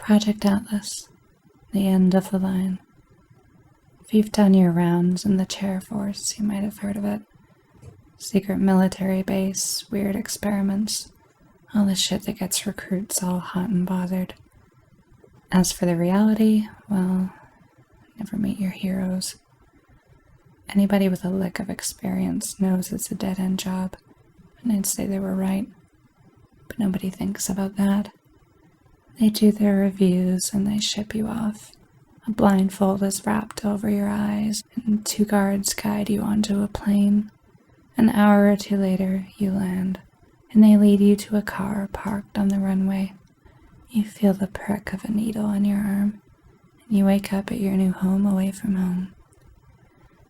Project Atlas, the end of the line. If you've done your rounds in the chair force, you might have heard of it. Secret military base, weird experiments, all the shit that gets recruits all hot and bothered. As for the reality, well, never meet your heroes. Anybody with a lick of experience knows it's a dead-end job, and I'd say they were right. But nobody thinks about that. They do their reviews and they ship you off. A blindfold is wrapped over your eyes, and 2 guards guide you onto a plane. An hour or 2 later, you land, and they lead you to a car parked on the runway. You feel the prick of a needle on your arm, and you wake up at your new home away from home.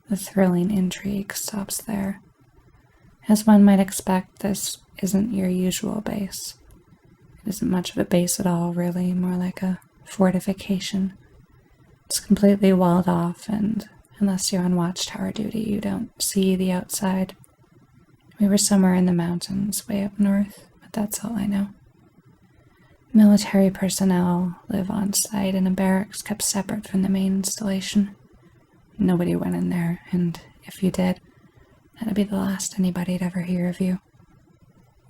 The thrilling intrigue stops there. As one might expect, this isn't your usual base. It isn't much of a base at all, really, more like a fortification. It's completely walled off, and unless you're on watchtower duty, you don't see the outside. We were somewhere in the mountains, way up north, but that's all I know. Military personnel live on site in a barracks kept separate from the main installation. Nobody went in there, and if you did, that'd be the last anybody'd ever hear of you.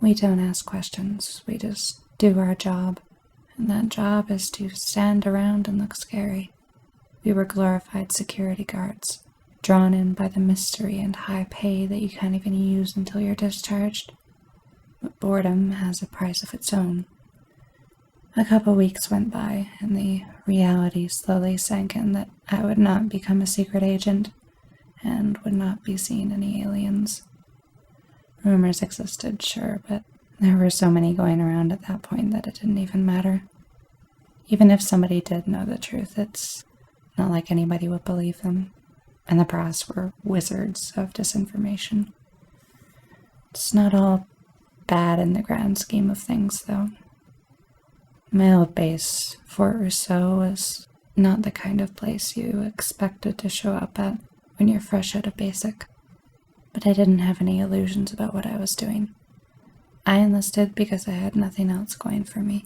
We don't ask questions, we just do our job, and that job is to stand around and look scary. We were glorified security guards, drawn in by the mystery and high pay that you can't even use until you're discharged. But boredom has a price of its own. A couple weeks went by, and the reality slowly sank in that I would not become a secret agent, and would not be seeing any aliens. Rumors existed, sure, but there were so many going around at that point that it didn't even matter. Even if somebody did know the truth, it's not like anybody would believe them, and the press were wizards of disinformation. It's not all bad in the grand scheme of things, though. My old base, Fort Rousseau, was not the kind of place you expected to show up at when you're fresh out of basic, but I didn't have any illusions about what I was doing. I enlisted because I had nothing else going for me,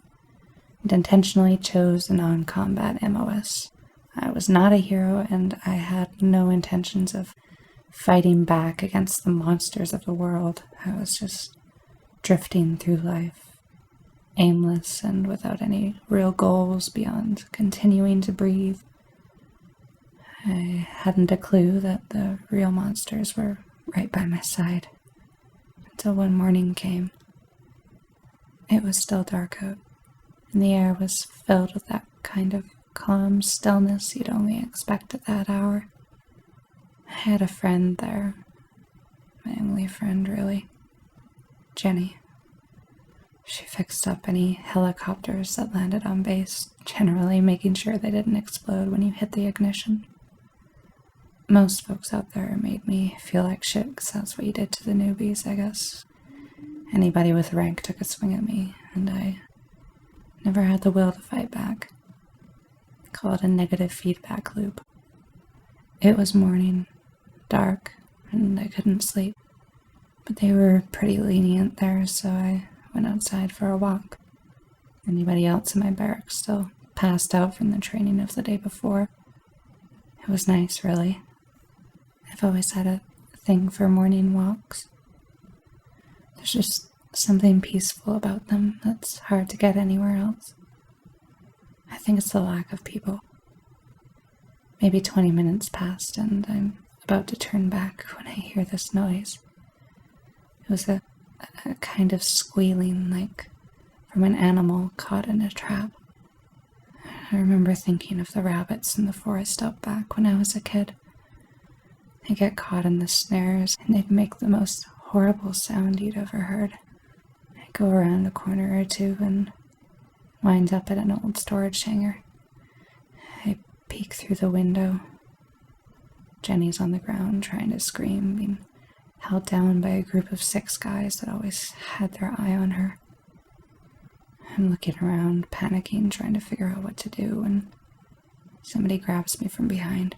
and intentionally chose a non-combat MOS. I was not a hero, and I had no intentions of fighting back against the monsters of the world. I was just drifting through life, aimless and without any real goals beyond continuing to breathe. I hadn't a clue that the real monsters were right by my side, until one morning came. It was still dark out, and the air was filled with that kind of calm stillness you'd only expect at that hour. I had a friend there, my only friend, really, Jenny. She fixed up any helicopters that landed on base, generally making sure they didn't explode when you hit the ignition. Most folks out there made me feel like shit, because that's what you did to the newbies, I guess. Anybody with rank took a swing at me, and I never had the will to fight back. Call it a negative feedback loop. It was morning, dark, and I couldn't sleep, but they were pretty lenient there, so I went outside for a walk. Anybody else in my barracks still passed out from the training of the day before. It was nice, really. I've always had a thing for morning walks. There's just something peaceful about them that's hard to get anywhere else. I think it's the lack of people. Maybe 20 minutes passed, and I'm about to turn back when I hear this noise. It was a kind of squealing, like from an animal caught in a trap. I remember thinking of the rabbits in the forest out back when I was a kid. They get caught in the snares, and they'd make the most horrible sound you'd ever heard. I'd go around a corner or two and wind up at an old storage hangar. I peek through the window. Jenny's on the ground trying to scream, being held down by a group of 6 guys that always had their eye on her. I'm looking around, panicking, trying to figure out what to do, when somebody grabs me from behind.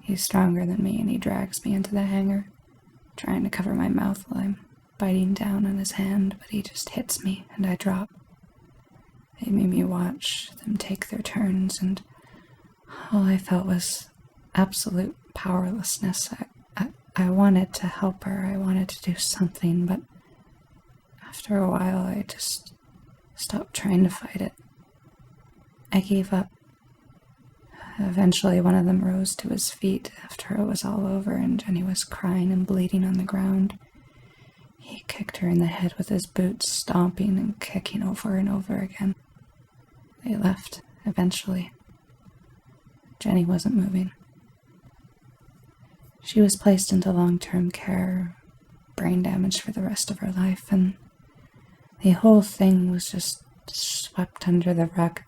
He's stronger than me, and he drags me into the hangar, trying to cover my mouth while I'm biting down on his hand, but he just hits me, and I drop. They made me watch them take their turns, and all I felt was absolute powerlessness. I wanted to help her, I wanted to do something, but after a while I just stopped trying to fight it. I gave up. Eventually one of them rose to his feet after it was all over and Jenny was crying and bleeding on the ground. He kicked her in the head with his boots, stomping and kicking over and over again. They left, eventually. Jenny wasn't moving. She was placed into long-term care, brain damage for the rest of her life, and the whole thing was just swept under the rug.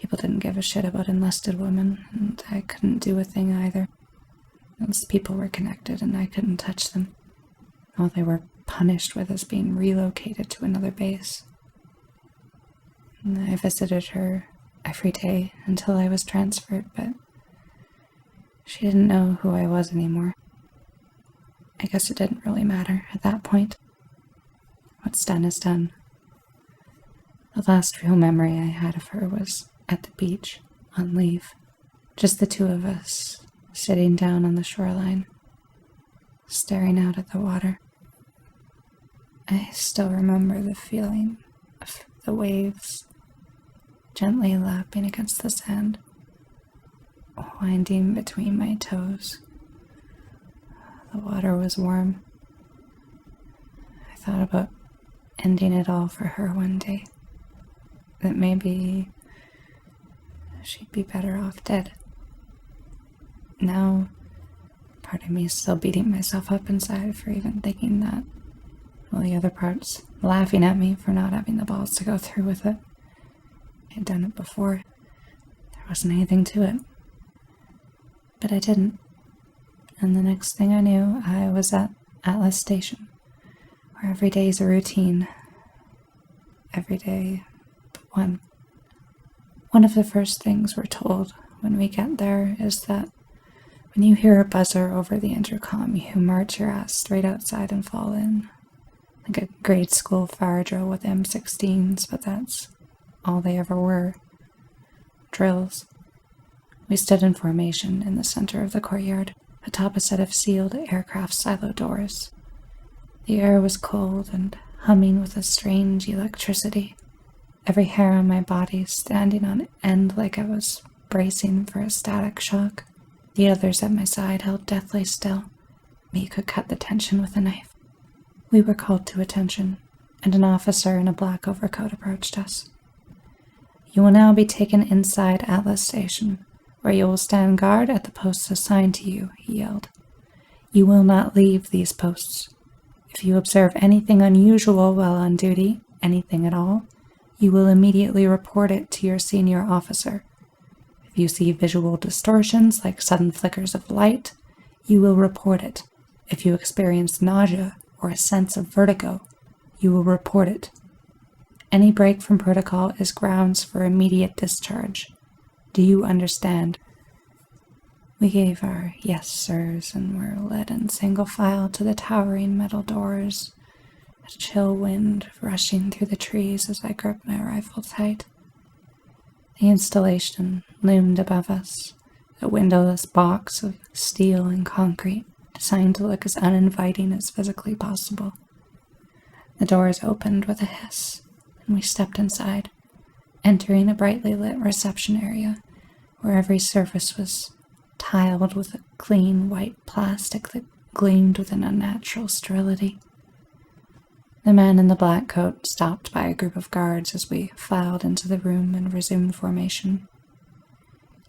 People didn't give a shit about enlisted women, and I couldn't do a thing either. Those people were connected, and I couldn't touch them. All they were punished with is being relocated to another base. And I visited her every day until I was transferred, but she didn't know who I was anymore. I guess it didn't really matter at that point. What's done is done. The last real memory I had of her was at the beach, on leave. Just the two of us, sitting down on the shoreline, staring out at the water. I still remember the feeling of the waves gently lapping against the sand, winding between my toes. The water was warm. I thought about ending it all for her one day. That maybe she'd be better off dead. Now, part of me is still beating myself up inside for even thinking that, while the other part's laughing at me for not having the balls to go through with it. I had done it before. There wasn't anything to it. But I didn't. And the next thing I knew, I was at Atlas Station, where every day is a routine. Every day but one. One of the first things we're told when we get there is that when you hear a buzzer over the intercom, you march your ass straight outside and fall in. Like a grade school fire drill with M16s, but that's all they ever were. Drills. We stood in formation in the center of the courtyard, atop a set of sealed aircraft silo doors. The air was cold and humming with a strange electricity. Every hair on my body standing on end like I was bracing for a static shock. The others at my side held deathly still. Me could cut the tension with a knife. We were called to attention, and an officer in a black overcoat approached us. You will now be taken inside Atlas Station, where you will stand guard at the posts assigned to you, he yelled. You will not leave these posts. If you observe anything unusual while on duty, anything at all, you will immediately report it to your senior officer. If you see visual distortions like sudden flickers of light, you will report it. If you experience nausea or a sense of vertigo, you will report it. Any break from protocol is grounds for immediate discharge. Do you understand? We gave our yes sirs and were led in single file to the towering metal doors, a chill wind rushing through the trees as I gripped my rifle tight. The installation loomed above us, a windowless box of steel and concrete, designed to look as uninviting as physically possible. The doors opened with a hiss, and we stepped inside, entering a brightly lit reception area where every surface was tiled with a clean white plastic that gleamed with an unnatural sterility. The man in the black coat stopped by a group of guards as we filed into the room and resumed formation.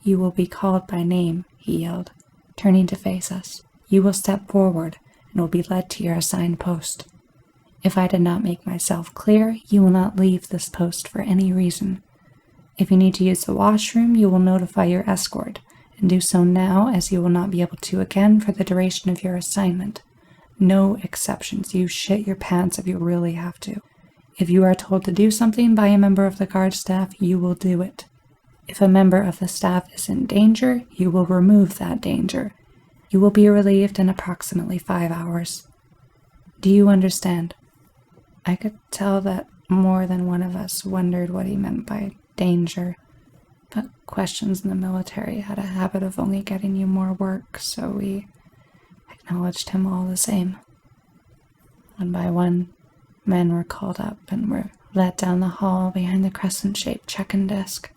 You will be called by name, he yelled, turning to face us. You will step forward and will be led to your assigned post. If I did not make myself clear, you will not leave this post for any reason. If you need to use the washroom, you will notify your escort, and do so now, as you will not be able to again for the duration of your assignment. No exceptions. You shit your pants if you really have to. If you are told to do something by a member of the guard staff, you will do it. If a member of the staff is in danger, you will remove that danger. You will be relieved in approximately 5 hours. Do you understand? I could tell that more than one of us wondered what he meant by danger, but questions in the military had a habit of only getting you more work, so we acknowledged him all the same. One by one, men were called up and were led down the hall behind the crescent-shaped check-in desk.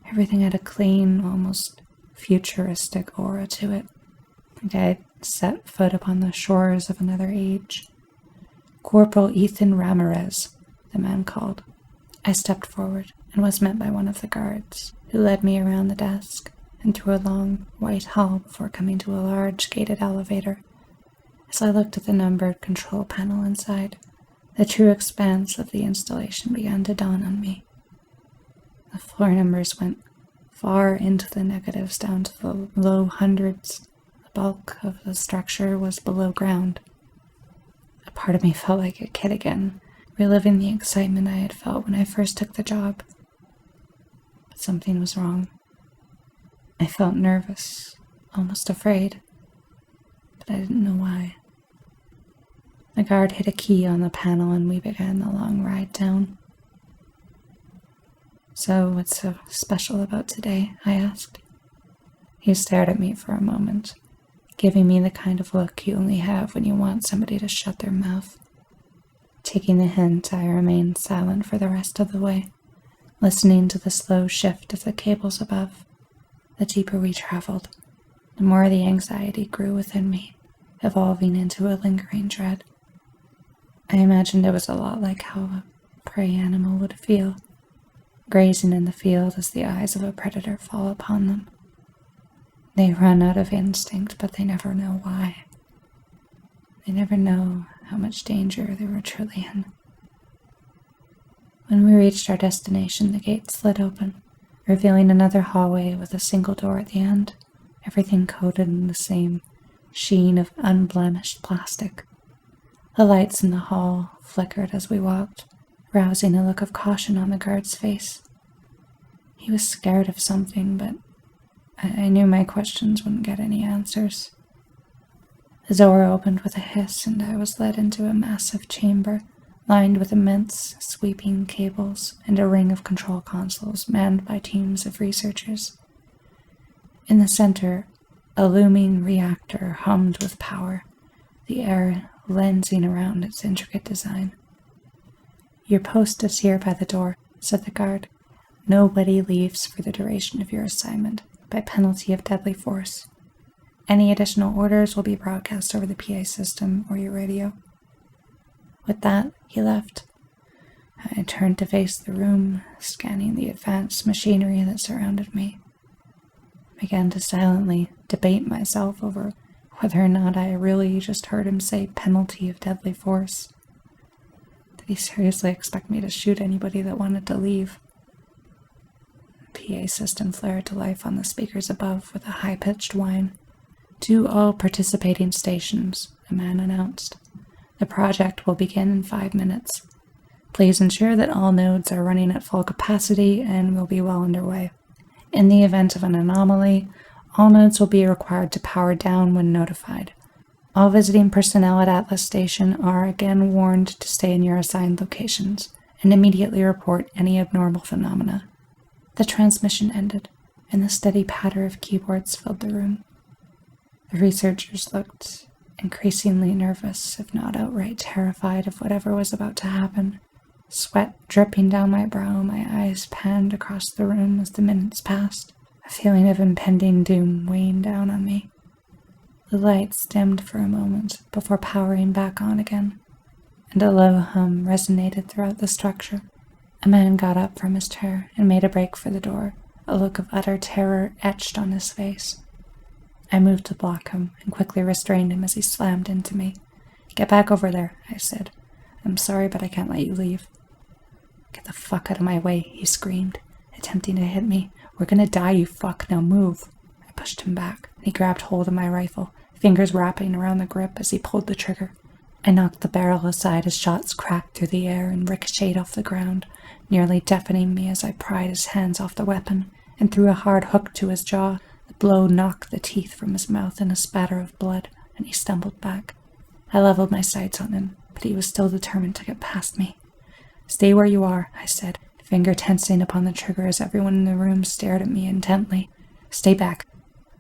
Everything had a clean, almost futuristic aura to it, like I had set foot upon the shores of another age. "Corporal Ethan Ramirez," the man called. I stepped forward and was met by one of the guards, who led me around the desk and through a long, white hall before coming to a large, gated elevator. As I looked at the numbered control panel inside, the true expanse of the installation began to dawn on me. The floor numbers went far into the negatives, down to the low hundreds. The bulk of the structure was below ground. A part of me felt like a kid again, reliving the excitement I had felt when I first took the job. But something was wrong. I felt nervous, almost afraid, but I didn't know why. The guard hit a key on the panel and we began the long ride down. "So, what's so special about today?" I asked. He stared at me for a moment, giving me the kind of look you only have when you want somebody to shut their mouth. Taking the hint, I remained silent for the rest of the way, listening to the slow shift of the cables above. The deeper we traveled, the more the anxiety grew within me, evolving into a lingering dread. I imagined it was a lot like how a prey animal would feel, grazing in the field as the eyes of a predator fall upon them. They run out of instinct, but they never know why. They never know how much danger they were truly in. When we reached our destination, the gate slid open, revealing another hallway with a single door at the end, everything coated in the same sheen of unblemished plastic. The lights in the hall flickered as we walked, rousing a look of caution on the guard's face. He was scared of something, but I knew my questions wouldn't get any answers. The door opened with a hiss, and I was led into a massive chamber, lined with immense, sweeping cables and a ring of control consoles manned by teams of researchers. In the center, a looming reactor hummed with power, the air lensing around its intricate design. "Your post is here by the door," said the guard. "Nobody leaves for the duration of your assignment, by penalty of deadly force. Any additional orders will be broadcast over the PA system or your radio." With that, he left. I turned to face the room, scanning the advanced machinery that surrounded me. I began to silently debate myself over whether or not I really just heard him say penalty of deadly force. Did he seriously expect me to shoot anybody that wanted to leave? The PA system flared to life on the speakers above with a high-pitched whine. "To all participating stations," the man announced. "The project will begin in 5 minutes. Please ensure that all nodes are running at full capacity and will be well underway. In the event of an anomaly, all nodes will be required to power down when notified. All visiting personnel at Atlas Station are again warned to stay in your assigned locations and immediately report any abnormal phenomena." The transmission ended, and the steady patter of keyboards filled the room. The researchers looked increasingly nervous, if not outright terrified of whatever was about to happen. Sweat dripping down my brow, my eyes panned across the room as the minutes passed. A feeling of impending doom weighing down on me. The lights dimmed for a moment before powering back on again, and a low hum resonated throughout the structure. A man got up from his chair and made a break for the door, a look of utter terror etched on his face. I moved to block him and quickly restrained him as he slammed into me. "Get back over there," I said. "I'm sorry, but I can't let you leave." "Get the fuck out of my way," he screamed, attempting to hit me. "We're gonna die, you fuck. Now move." I pushed him back, and he grabbed hold of my rifle, fingers wrapping around the grip as he pulled the trigger. I knocked the barrel aside as shots cracked through the air and ricocheted off the ground, nearly deafening me as I pried his hands off the weapon and threw a hard hook to his jaw. The blow knocked the teeth from his mouth in a spatter of blood, and he stumbled back. I leveled my sights on him, but he was still determined to get past me. "Stay where you are," I said. finger tensing upon the trigger as everyone in the room stared at me intently. "Stay back."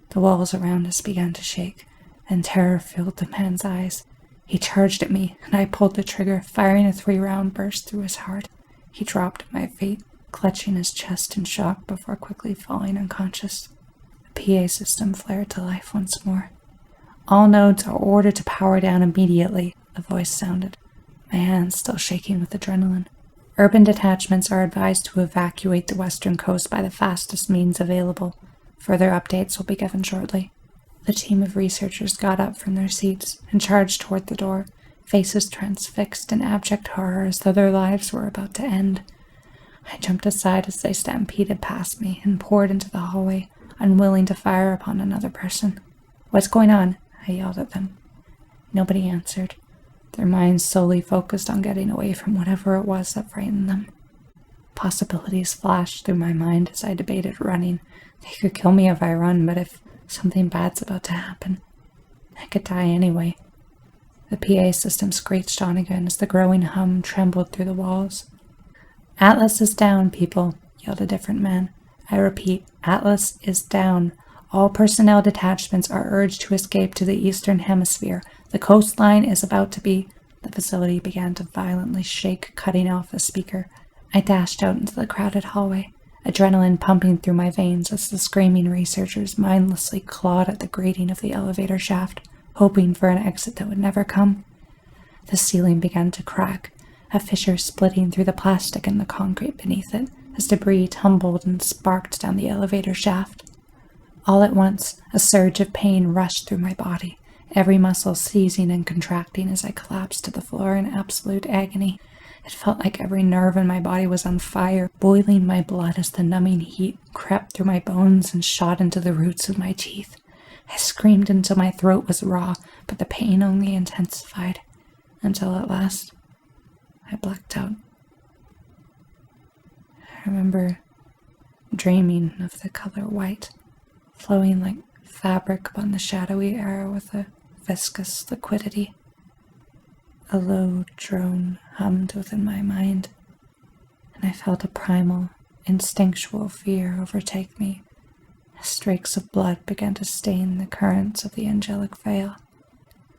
The walls around us began to shake, and terror filled the man's eyes. He charged at me, and I pulled the trigger, firing a 3-round burst through his heart. He dropped at my feet, clutching his chest in shock before quickly falling unconscious. The PA system flared to life once more. "All nodes are ordered to power down immediately," a voice sounded, my hands still shaking with adrenaline. "Urban detachments are advised to evacuate the western coast by the fastest means available. Further updates will be given shortly." The team of researchers got up from their seats and charged toward the door, faces transfixed in abject horror as though their lives were about to end. I jumped aside as they stampeded past me and poured into the hallway, unwilling to fire upon another person. "What's going on?" I yelled at them. Nobody answered, their minds solely focused on getting away from whatever it was that frightened them. Possibilities flashed through my mind as I debated running. They could kill me if I run, but if something bad's about to happen, I could die anyway. The PA system screeched on again as the growing hum trembled through the walls. "Atlas is down, people," yelled a different man. "I repeat, Atlas is down. All personnel detachments are urged to escape to the eastern hemisphere. The coastline is about to be—" The facility began to violently shake, cutting off the speaker. I dashed out into the crowded hallway, adrenaline pumping through my veins as the screaming researchers mindlessly clawed at the grating of the elevator shaft, hoping for an exit that would never come. The ceiling began to crack, a fissure splitting through the plastic and the concrete beneath it, as debris tumbled and sparked down the elevator shaft. All at once, a surge of pain rushed through my body, every muscle seizing and contracting as I collapsed to the floor in absolute agony. It felt like every nerve in my body was on fire, boiling my blood as the numbing heat crept through my bones and shot into the roots of my teeth. I screamed until my throat was raw, but the pain only intensified, until at last I blacked out. I remember dreaming of the color white, flowing like fabric upon the shadowy air with a viscous liquidity. A low drone hummed within my mind, and I felt a primal, instinctual fear overtake me as streaks of blood began to stain the currents of the angelic veil,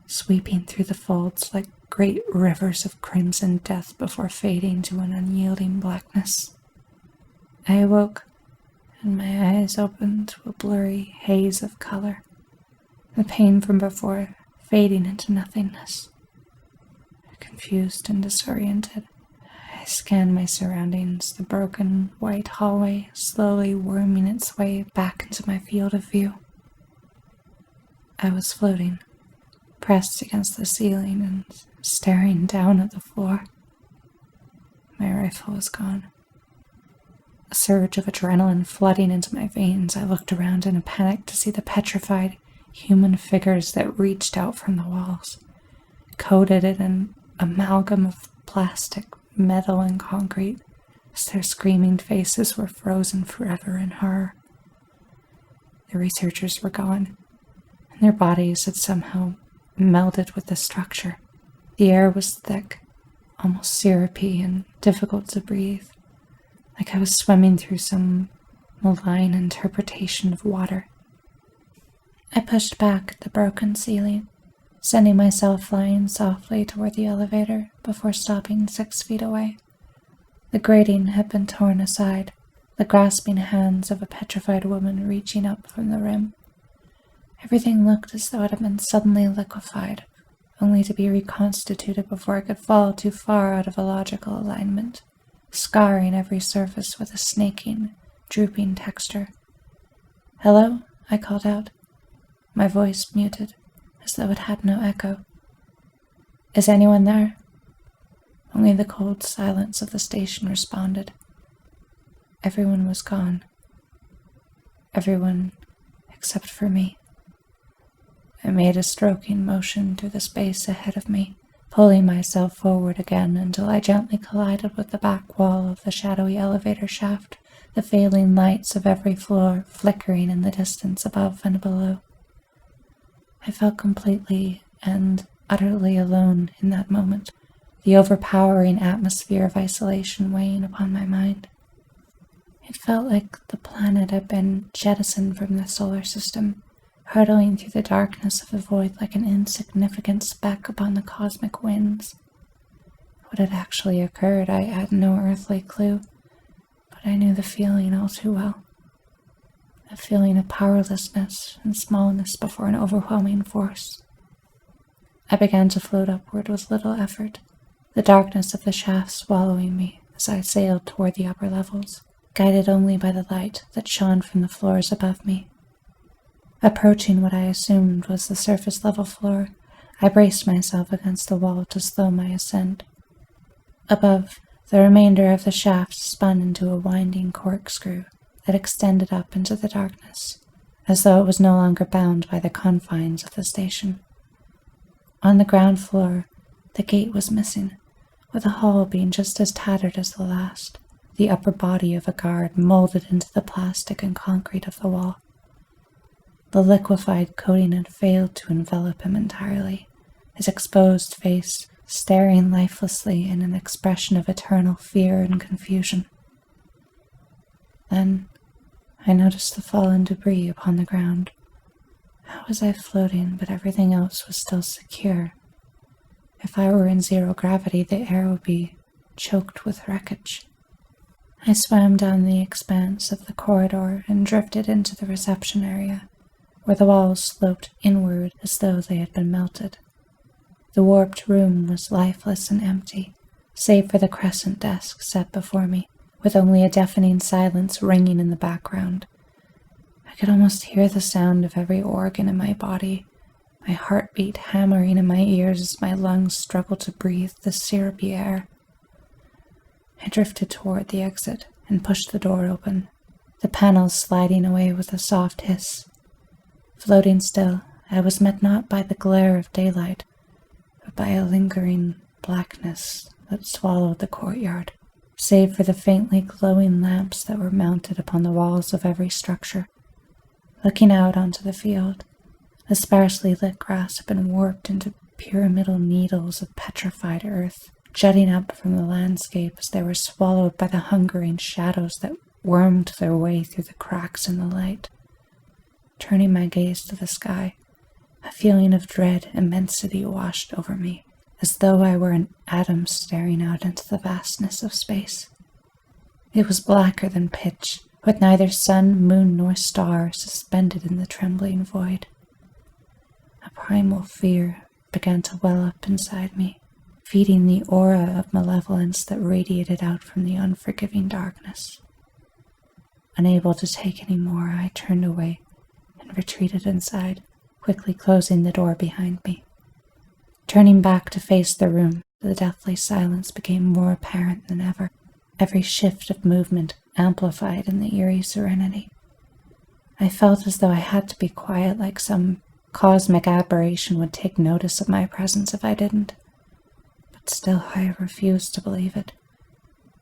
sweeping through the folds like great rivers of crimson death before fading to an unyielding blackness. I awoke, and my eyes opened to a blurry haze of color, the pain from before fading into nothingness. Confused and disoriented, I scanned my surroundings, the broken white hallway slowly worming its way back into my field of view. I was floating, pressed against the ceiling and staring down at the floor. My rifle was gone. A surge of adrenaline flooding into my veins, I looked around in a panic to see the petrified human figures that reached out from the walls, coated in an amalgam of plastic, metal, and concrete, as their screaming faces were frozen forever in horror. The researchers were gone, and their bodies had somehow melded with the structure. The air was thick, almost syrupy, and difficult to breathe, like I was swimming through some malign interpretation of water. I pushed back at the broken ceiling, sending myself flying softly toward the elevator before stopping 6 feet away. The grating had been torn aside, the grasping hands of a petrified woman reaching up from the rim. Everything looked as though it had been suddenly liquefied, only to be reconstituted before it could fall too far out of a logical alignment, scarring every surface with a snaking, drooping texture. "Hello?" I called out, my voice muted, as though it had no echo. "Is anyone there?" Only the cold silence of the station responded. Everyone was gone. Everyone except for me. I made a stroking motion through the space ahead of me, pulling myself forward again until I gently collided with the back wall of the shadowy elevator shaft, the failing lights of every floor flickering in the distance above and below. I felt completely and utterly alone in that moment, the overpowering atmosphere of isolation weighing upon my mind. It felt like the planet had been jettisoned from the solar system, hurtling through the darkness of the void like an insignificant speck upon the cosmic winds. What had actually occurred, I had no earthly clue, but I knew the feeling all too well. A feeling of powerlessness and smallness before an overwhelming force. I began to float upward with little effort, the darkness of the shaft swallowing me as I sailed toward the upper levels, guided only by the light that shone from the floors above me. Approaching what I assumed was the surface level floor, I braced myself against the wall to slow my ascent. Above, the remainder of the shaft spun into a winding corkscrew that extended up into the darkness, as though it was no longer bound by the confines of the station. On the ground floor, the gate was missing, with the hall being just as tattered as the last, the upper body of a guard molded into the plastic and concrete of the wall. The liquefied coating had failed to envelop him entirely, his exposed face staring lifelessly in an expression of eternal fear and confusion. Then I noticed the fallen debris upon the ground. How was I floating, but everything else was still secure? If I were in zero gravity, the air would be choked with wreckage. I swam down the expanse of the corridor and drifted into the reception area, where the walls sloped inward as though they had been melted. The warped room was lifeless and empty, save for the crescent desk set before me, with only a deafening silence ringing in the background. I could almost hear the sound of every organ in my body, my heartbeat hammering in my ears as my lungs struggled to breathe the syrupy air. I drifted toward the exit and pushed the door open, the panels sliding away with a soft hiss. Floating still, I was met not by the glare of daylight, but by a lingering blackness that swallowed the courtyard, save for the faintly glowing lamps that were mounted upon the walls of every structure. Looking out onto the field, the sparsely lit grass had been warped into pyramidal needles of petrified earth, jutting up from the landscape as they were swallowed by the hungering shadows that wormed their way through the cracks in the light. Turning my gaze to the sky, a feeling of dread immensity washed over me, as though I were an atom staring out into the vastness of space. It was blacker than pitch, with neither sun, moon, nor star suspended in the trembling void. A primal fear began to well up inside me, feeding the aura of malevolence that radiated out from the unforgiving darkness. Unable to take any more, I turned away and retreated inside, quickly closing the door behind me. Turning back to face the room, the deathly silence became more apparent than ever, every shift of movement amplified in the eerie serenity. I felt as though I had to be quiet, like some cosmic aberration would take notice of my presence if I didn't. But still I refused to believe it,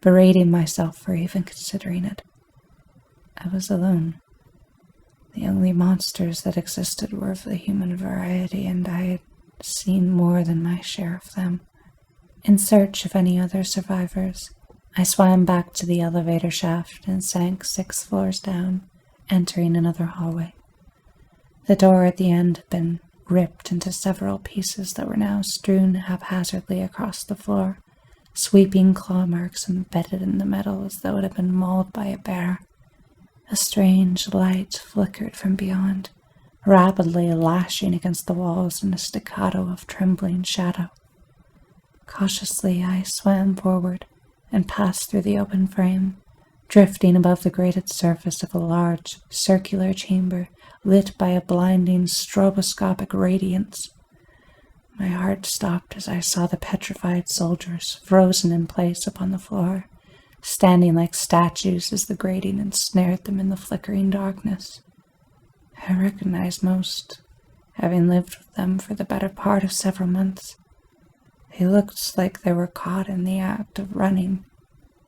berating myself for even considering it. I was alone. The only monsters that existed were of the human variety, and I had seen more than my share of them. In search of any other survivors, I swam back to the elevator shaft and sank 6 floors down, entering another hallway. The door at the end had been ripped into several pieces that were now strewn haphazardly across the floor, sweeping claw marks embedded in the metal as though it had been mauled by a bear. A strange light flickered from beyond, rapidly lashing against the walls in a staccato of trembling shadow. Cautiously, I swam forward and passed through the open frame, drifting above the grated surface of a large, circular chamber lit by a blinding stroboscopic radiance. My heart stopped as I saw the petrified soldiers frozen in place upon the floor, standing like statues as the grating ensnared them in the flickering darkness. I recognized most, having lived with them for the better part of several months. They looked like they were caught in the act of running,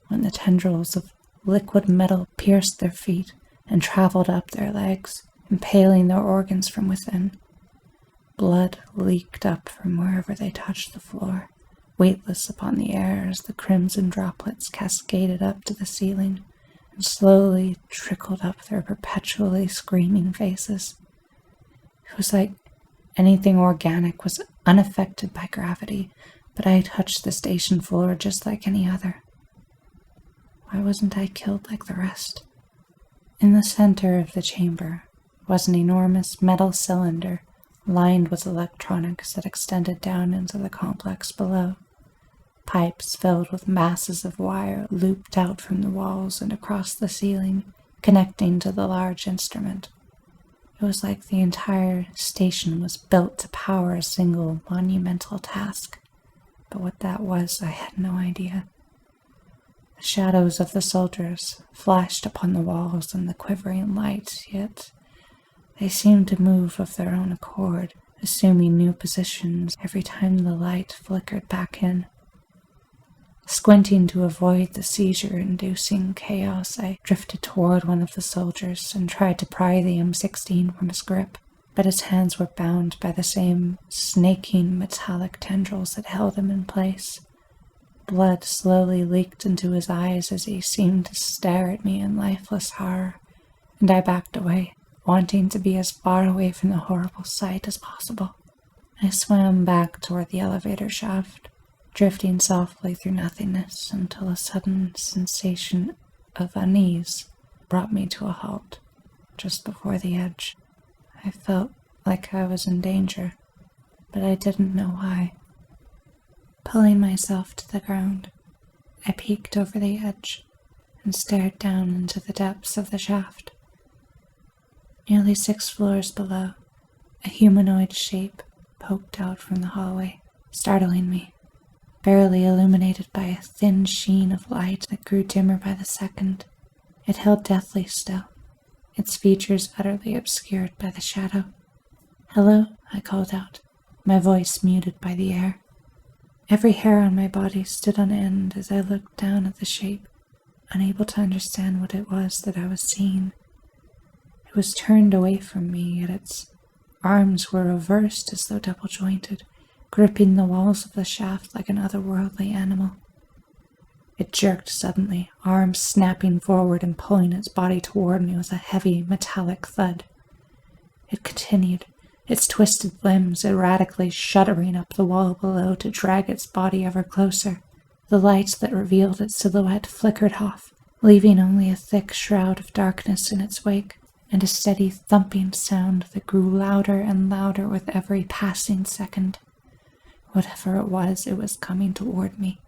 when the tendrils of liquid metal pierced their feet and traveled up their legs, impaling their organs from within. Blood leaked up from wherever they touched the floor, weightless upon the air as the crimson droplets cascaded up to the ceiling, and slowly trickled up their perpetually screaming faces. It was like anything organic was unaffected by gravity, but I touched the station floor just like any other. Why wasn't I killed like the rest? In the center of the chamber was an enormous metal cylinder lined with electronics that extended down into the complex below. Pipes filled with masses of wire looped out from the walls and across the ceiling, connecting to the large instrument. It was like the entire station was built to power a single monumental task, but what that was, I had no idea. The shadows of the soldiers flashed upon the walls in the quivering light, yet they seemed to move of their own accord, assuming new positions every time the light flickered back in. Squinting to avoid the seizure-inducing chaos, I drifted toward one of the soldiers and tried to pry the M16 from his grip, but his hands were bound by the same snaking metallic tendrils that held him in place. Blood slowly leaked into his eyes as he seemed to stare at me in lifeless horror, and I backed away, wanting to be as far away from the horrible sight as possible. I swam back toward the elevator shaft, drifting softly through nothingness until a sudden sensation of unease brought me to a halt just before the edge. I felt like I was in danger, but I didn't know why. Pulling myself to the ground, I peeked over the edge and stared down into the depths of the shaft. Nearly 6 floors below, a humanoid shape poked out from the hallway, startling me. Barely illuminated by a thin sheen of light that grew dimmer by the second, it held deathly still, its features utterly obscured by the shadow. "Hello," I called out, my voice muted by the air. Every hair on my body stood on end as I looked down at the shape, unable to understand what it was that I was seeing. It was turned away from me, yet its arms were reversed as though double-jointed, gripping the walls of the shaft like an otherworldly animal. It jerked suddenly, arms snapping forward and pulling its body toward me with a heavy, metallic thud. It continued, its twisted limbs erratically shuddering up the wall below to drag its body ever closer. The light that revealed its silhouette flickered off, leaving only a thick shroud of darkness in its wake, and a steady thumping sound that grew louder and louder with every passing second. Whatever it was coming toward me.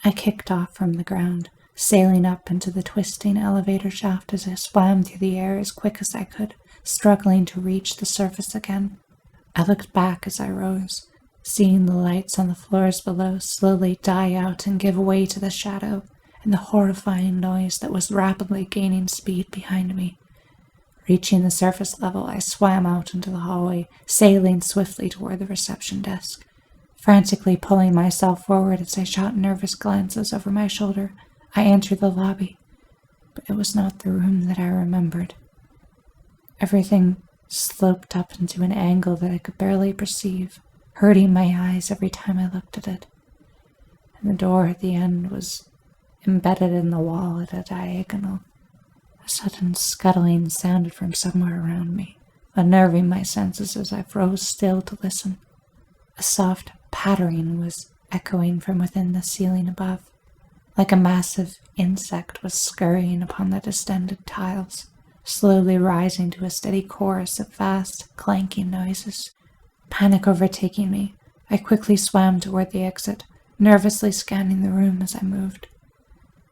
I kicked off from the ground, sailing up into the twisting elevator shaft as I swam through the air as quick as I could, struggling to reach the surface again. I looked back as I rose, seeing the lights on the floors below slowly die out and give way to the shadow, and the horrifying noise that was rapidly gaining speed behind me. Reaching the surface level, I swam out into the hallway, sailing swiftly toward the reception desk. Frantically pulling myself forward as I shot nervous glances over my shoulder, I entered the lobby, but it was not the room that I remembered. Everything sloped up into an angle that I could barely perceive, hurting my eyes every time I looked at it. And the door at the end was embedded in the wall at a diagonal. A sudden scuttling sounded from somewhere around me, unnerving my senses as I froze still to listen. A soft pattering was echoing from within the ceiling above, like a massive insect was scurrying upon the distended tiles, slowly rising to a steady chorus of fast, clanking noises. Panic overtaking me, I quickly swam toward the exit, nervously scanning the room as I moved.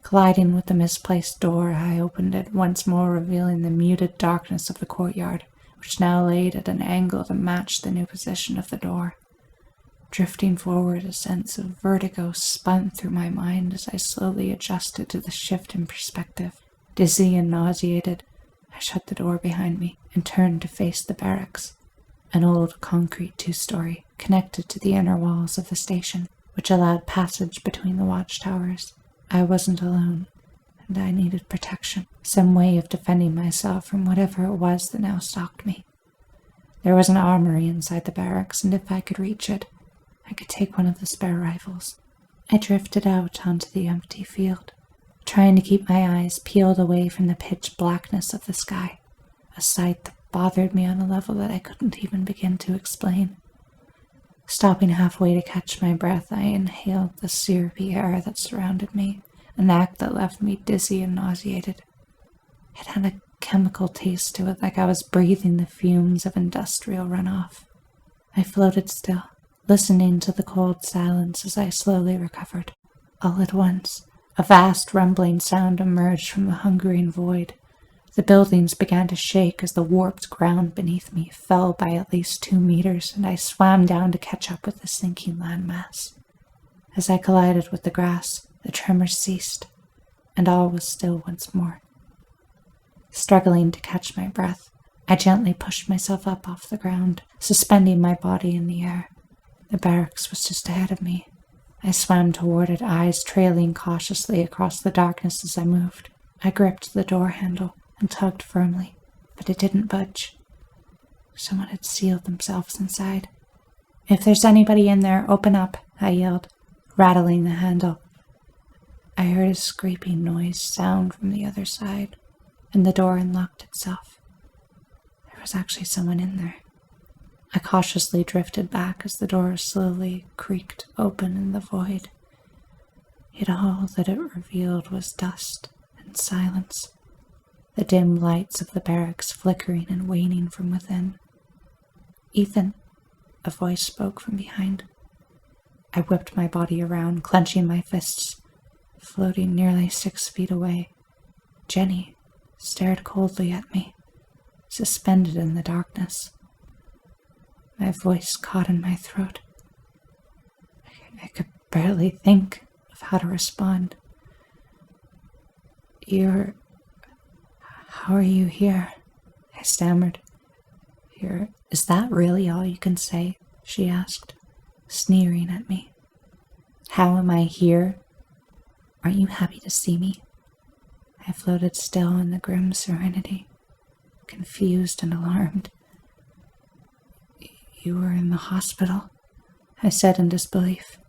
Colliding with the misplaced door, I opened it, once more revealing the muted darkness of the courtyard, which now laid at an angle to match the new position of the door. Drifting forward, a sense of vertigo spun through my mind as I slowly adjusted to the shift in perspective. Dizzy and nauseated, I shut the door behind me and turned to face the barracks, an old concrete 2-story connected to the inner walls of the station, which allowed passage between the watchtowers. I wasn't alone, and I needed protection, some way of defending myself from whatever it was that now stalked me. There was an armory inside the barracks, and if I could reach it, I could take one of the spare rifles. I drifted out onto the empty field, trying to keep my eyes peeled away from the pitch blackness of the sky, a sight that bothered me on a level that I couldn't even begin to explain. Stopping halfway to catch my breath, I inhaled the syrupy air that surrounded me, an act that left me dizzy and nauseated. It had a chemical taste to it, like I was breathing the fumes of industrial runoff. I floated still, listening to the cold silence as I slowly recovered. All at once, a vast rumbling sound emerged from the hungering void. The buildings began to shake as the warped ground beneath me fell by at least 2 meters, and I swam down to catch up with the sinking landmass. As I collided with the grass, the tremors ceased, and all was still once more. Struggling to catch my breath, I gently pushed myself up off the ground, suspending my body in the air. The barracks was just ahead of me. I swam toward it, eyes trailing cautiously across the darkness as I moved. I gripped the door handle and tugged firmly, but it didn't budge. Someone had sealed themselves inside. "If there's anybody in there, open up," I yelled, rattling the handle. I heard a scraping noise sound from the other side, and the door unlocked itself. There was actually someone in there. I cautiously drifted back as the door slowly creaked open in the void. Yet all that it revealed was dust and silence, the dim lights of the barracks flickering and waning from within. "Ethan," a voice spoke from behind. I whipped my body around, clenching my fists. Floating nearly 6 feet away, Jenny stared coldly at me, suspended in the darkness. My voice caught in my throat. I could barely think of how to respond. "How are you here?" I stammered. Is that really all you can say?" she asked, sneering at me. "How am I here? Aren't you happy to see me?" I floated still in the grim serenity, confused and alarmed. "You were in the hospital," I said in disbelief.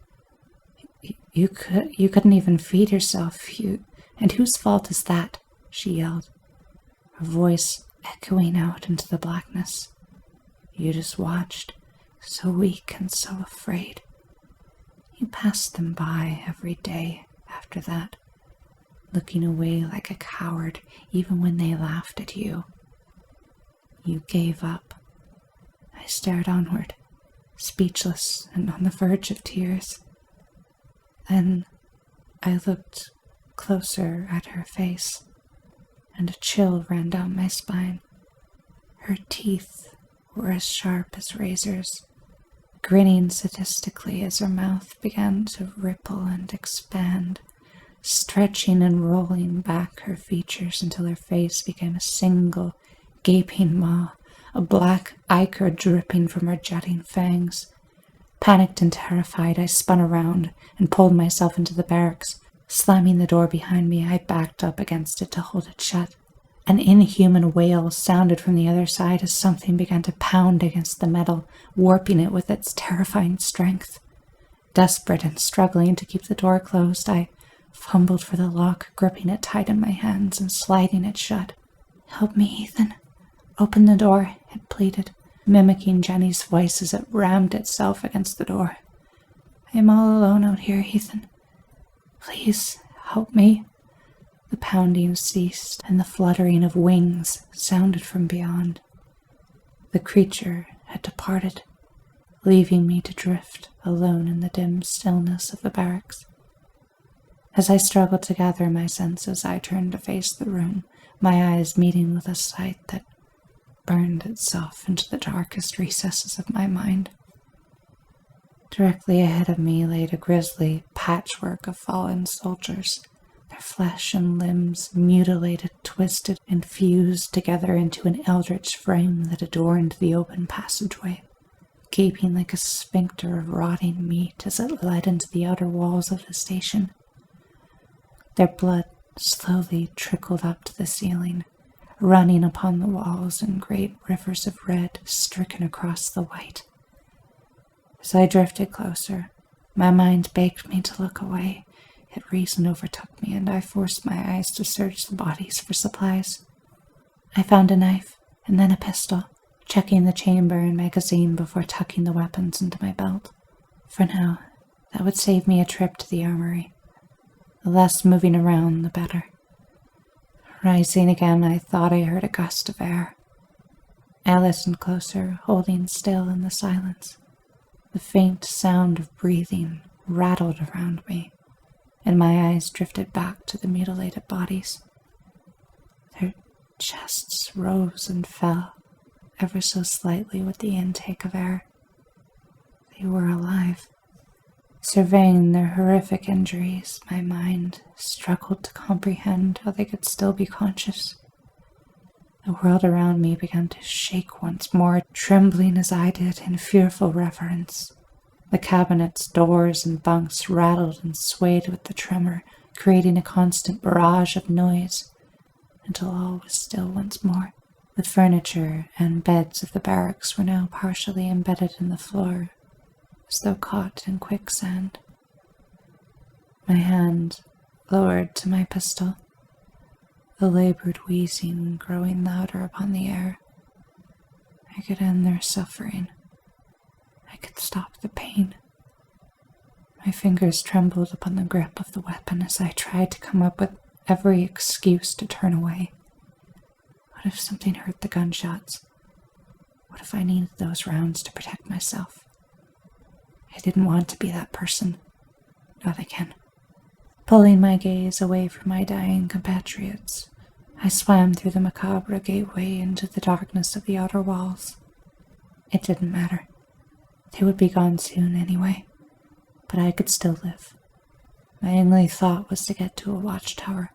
You couldn't even feed yourself. And whose fault is that?" she yelled, her voice echoing out into the blackness. "You just watched, so weak and so afraid. You passed them by every day after that, looking away like a coward even when they laughed at you. You gave up." I stared onward, speechless and on the verge of tears. Then I looked closer at her face, and a chill ran down my spine. Her teeth were as sharp as razors, grinning sadistically as her mouth began to ripple and expand, stretching and rolling back her features until her face became a single gaping maw, a black ichor dripping from her jutting fangs. Panicked and terrified, I spun around and pulled myself into the barracks. Slamming the door behind me, I backed up against it to hold it shut. An inhuman wail sounded from the other side as something began to pound against the metal, warping it with its terrifying strength. Desperate and struggling to keep the door closed, I fumbled for the lock, gripping it tight in my hands and sliding it shut. "Help me, Ethan. Open the door," it pleaded, mimicking Jenny's voice as it rammed itself against the door. "I am all alone out here, Ethan. Please, help me." The pounding ceased, and the fluttering of wings sounded from beyond. The creature had departed, leaving me to drift alone in the dim stillness of the barracks. As I struggled to gather my senses, I turned to face the room, my eyes meeting with a sight that burned itself into the darkest recesses of my mind. Directly ahead of me lay a grisly patchwork of fallen soldiers, their flesh and limbs mutilated, twisted, and fused together into an eldritch frame that adorned the open passageway, gaping like a sphincter of rotting meat as it led into the outer walls of the station. Their blood slowly trickled up to the ceiling, running upon the walls in great rivers of red stricken across the white. As I drifted closer, my mind begged me to look away, yet reason overtook me and I forced my eyes to search the bodies for supplies. I found a knife and then a pistol, checking the chamber and magazine before tucking the weapons into my belt. For now, that would save me a trip to the armory. The less moving around, the better. Rising again, I thought I heard a gust of air. I listened closer, holding still in the silence. The faint sound of breathing rattled around me, and my eyes drifted back to the mutilated bodies. Their chests rose and fell, ever so slightly with the intake of air. They were alive. Surveying their horrific injuries, my mind struggled to comprehend how they could still be conscious. The world around me began to shake once more, trembling as I did in fearful reverence. The cabinets, doors, and bunks rattled and swayed with the tremor, creating a constant barrage of noise, until all was still once more. The furniture and beds of the barracks were now partially embedded in the floor, as though caught in quicksand. My hand lowered to my pistol, the labored wheezing growing louder upon the air. I could end their suffering. I could stop the pain. My fingers trembled upon the grip of the weapon as I tried to come up with every excuse to turn away. What if something hurt the gunshots? What if I needed those rounds to protect myself? I didn't want to be that person. Not again. Pulling my gaze away from my dying compatriots, I swam through the macabre gateway into the darkness of the outer walls. It didn't matter. They would be gone soon anyway, but I could still live. My only thought was to get to a watchtower.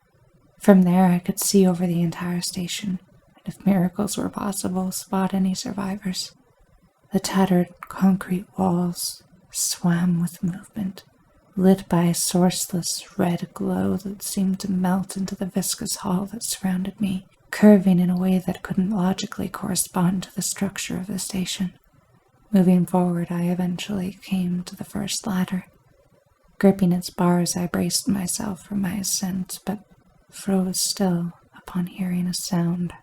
From there I could see over the entire station, and if miracles were possible, spot any survivors. The tattered concrete walls swam with movement, lit by a sourceless red glow that seemed to melt into the viscous hall that surrounded me, curving in a way that couldn't logically correspond to the structure of the station. Moving forward, I eventually came to the first ladder. Gripping its bars, I braced myself for my ascent, but froze still upon hearing a sound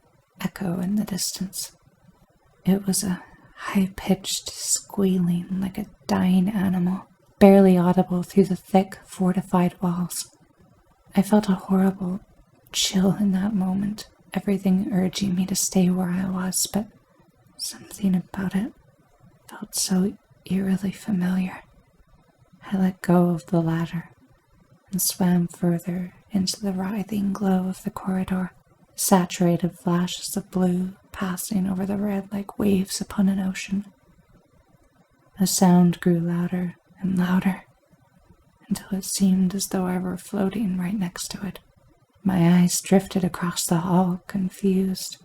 echo in the distance. It was a high-pitched squealing like a dying animal, barely audible through the thick, fortified walls. I felt a horrible chill in that moment, everything urging me to stay where I was, but something about it felt so eerily familiar. I let go of the ladder and swam further into the writhing glow of the corridor, saturated flashes of blue passing over the red like waves upon an ocean. The sound grew louder and louder, until it seemed as though I were floating right next to it. My eyes drifted across the hall, confused,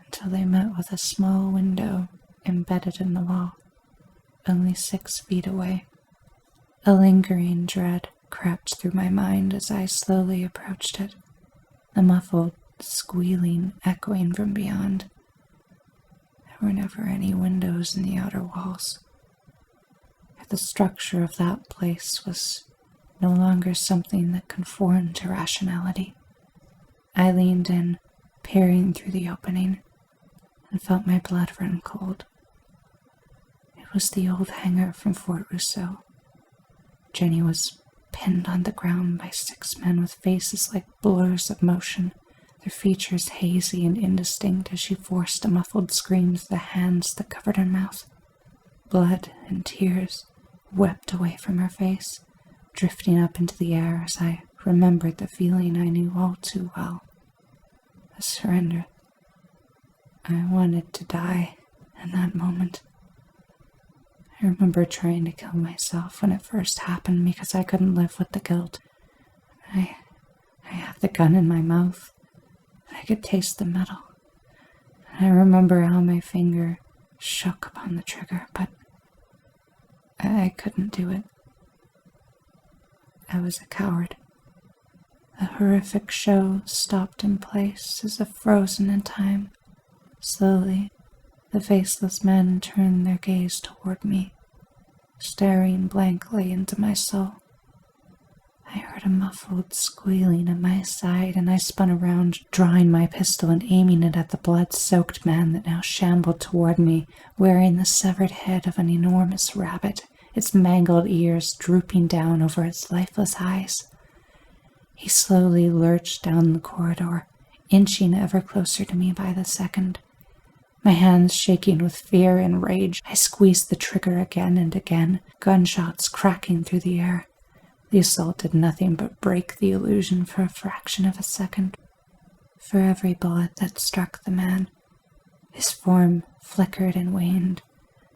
until they met with a small window embedded in the wall, only 6 feet away. A lingering dread crept through my mind as I slowly approached it, the muffled squealing echoing from beyond. There were never any windows in the outer walls. The structure of that place was no longer something that conformed to rationality. I leaned in, peering through the opening, and felt my blood run cold. It was the old hangar from Fort Rousseau. Jenny was pinned on the ground by 6 men with faces like blurs of motion, their features hazy and indistinct as she forced a muffled scream to the hands that covered her mouth. Blood and tears wept away from her face, drifting up into the air as I remembered the feeling I knew all too well. The surrender. I wanted to die in that moment. I remember trying to kill myself when it first happened because I couldn't live with the guilt. I had the gun in my mouth. I could taste the metal. I remember how my finger shook upon the trigger, but I couldn't do it. I was a coward. The horrific show stopped in place as if frozen in time. Slowly, the faceless men turned their gaze toward me, staring blankly into my soul. I heard a muffled squealing at my side, and I spun around, drawing my pistol and aiming it at the blood-soaked man that now shambled toward me, wearing the severed head of an enormous rabbit, its mangled ears drooping down over its lifeless eyes. He slowly lurched down the corridor, inching ever closer to me by the second. My hands shaking with fear and rage, I squeezed the trigger again and again, gunshots cracking through the air. The assault did nothing but break the illusion for a fraction of a second. For every bullet that struck the man, his form flickered and waned,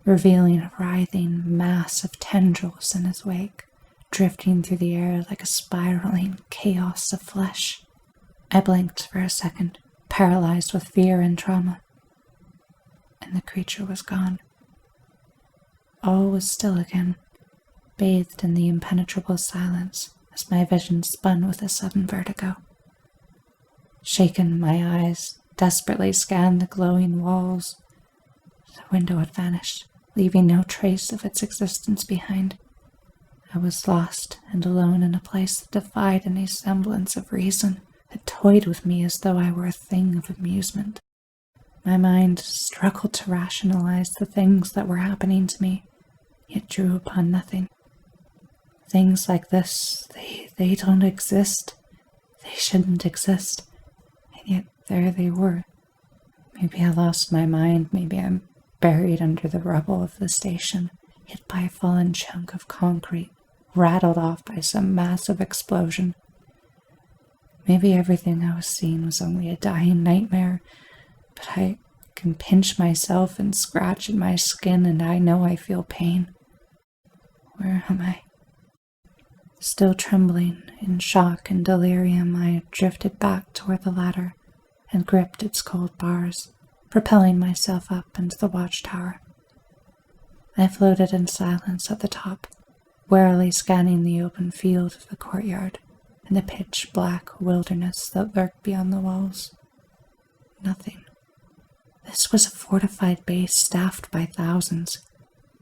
revealing a writhing mass of tendrils in his wake, drifting through the air like a spiraling chaos of flesh. I blinked for a second, paralyzed with fear and trauma, and the creature was gone. All was still again, bathed in the impenetrable silence as my vision spun with a sudden vertigo. Shaken, my eyes desperately scanned the glowing walls. The window had vanished, leaving no trace of its existence behind. I was lost and alone in a place that defied any semblance of reason, that toyed with me as though I were a thing of amusement. My mind struggled to rationalize the things that were happening to me, yet drew upon nothing. Things like this, they don't exist. They shouldn't exist. And yet there they were. Maybe I lost my mind. Maybe I'm buried under the rubble of the station, hit by a fallen chunk of concrete, rattled off by some massive explosion. Maybe everything I was seeing was only a dying nightmare, but I can pinch myself and scratch at my skin, and I know I feel pain. Where am I? Still trembling, in shock and delirium, I drifted back toward the ladder and gripped its cold bars, propelling myself up into the watchtower. I floated in silence at the top, warily scanning the open field of the courtyard and the pitch-black wilderness that lurked beyond the walls. Nothing. This was a fortified base staffed by thousands,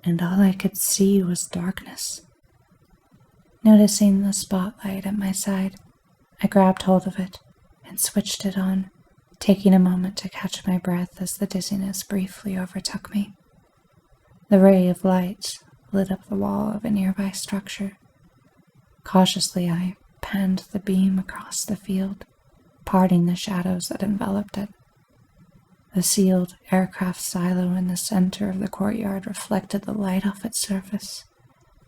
and all I could see was darkness. Noticing the spotlight at my side, I grabbed hold of it and switched it on, taking a moment to catch my breath as the dizziness briefly overtook me. The ray of light lit up the wall of a nearby structure. Cautiously, I panned the beam across the field, parting the shadows that enveloped it. The sealed aircraft silo in the center of the courtyard reflected the light off its surface,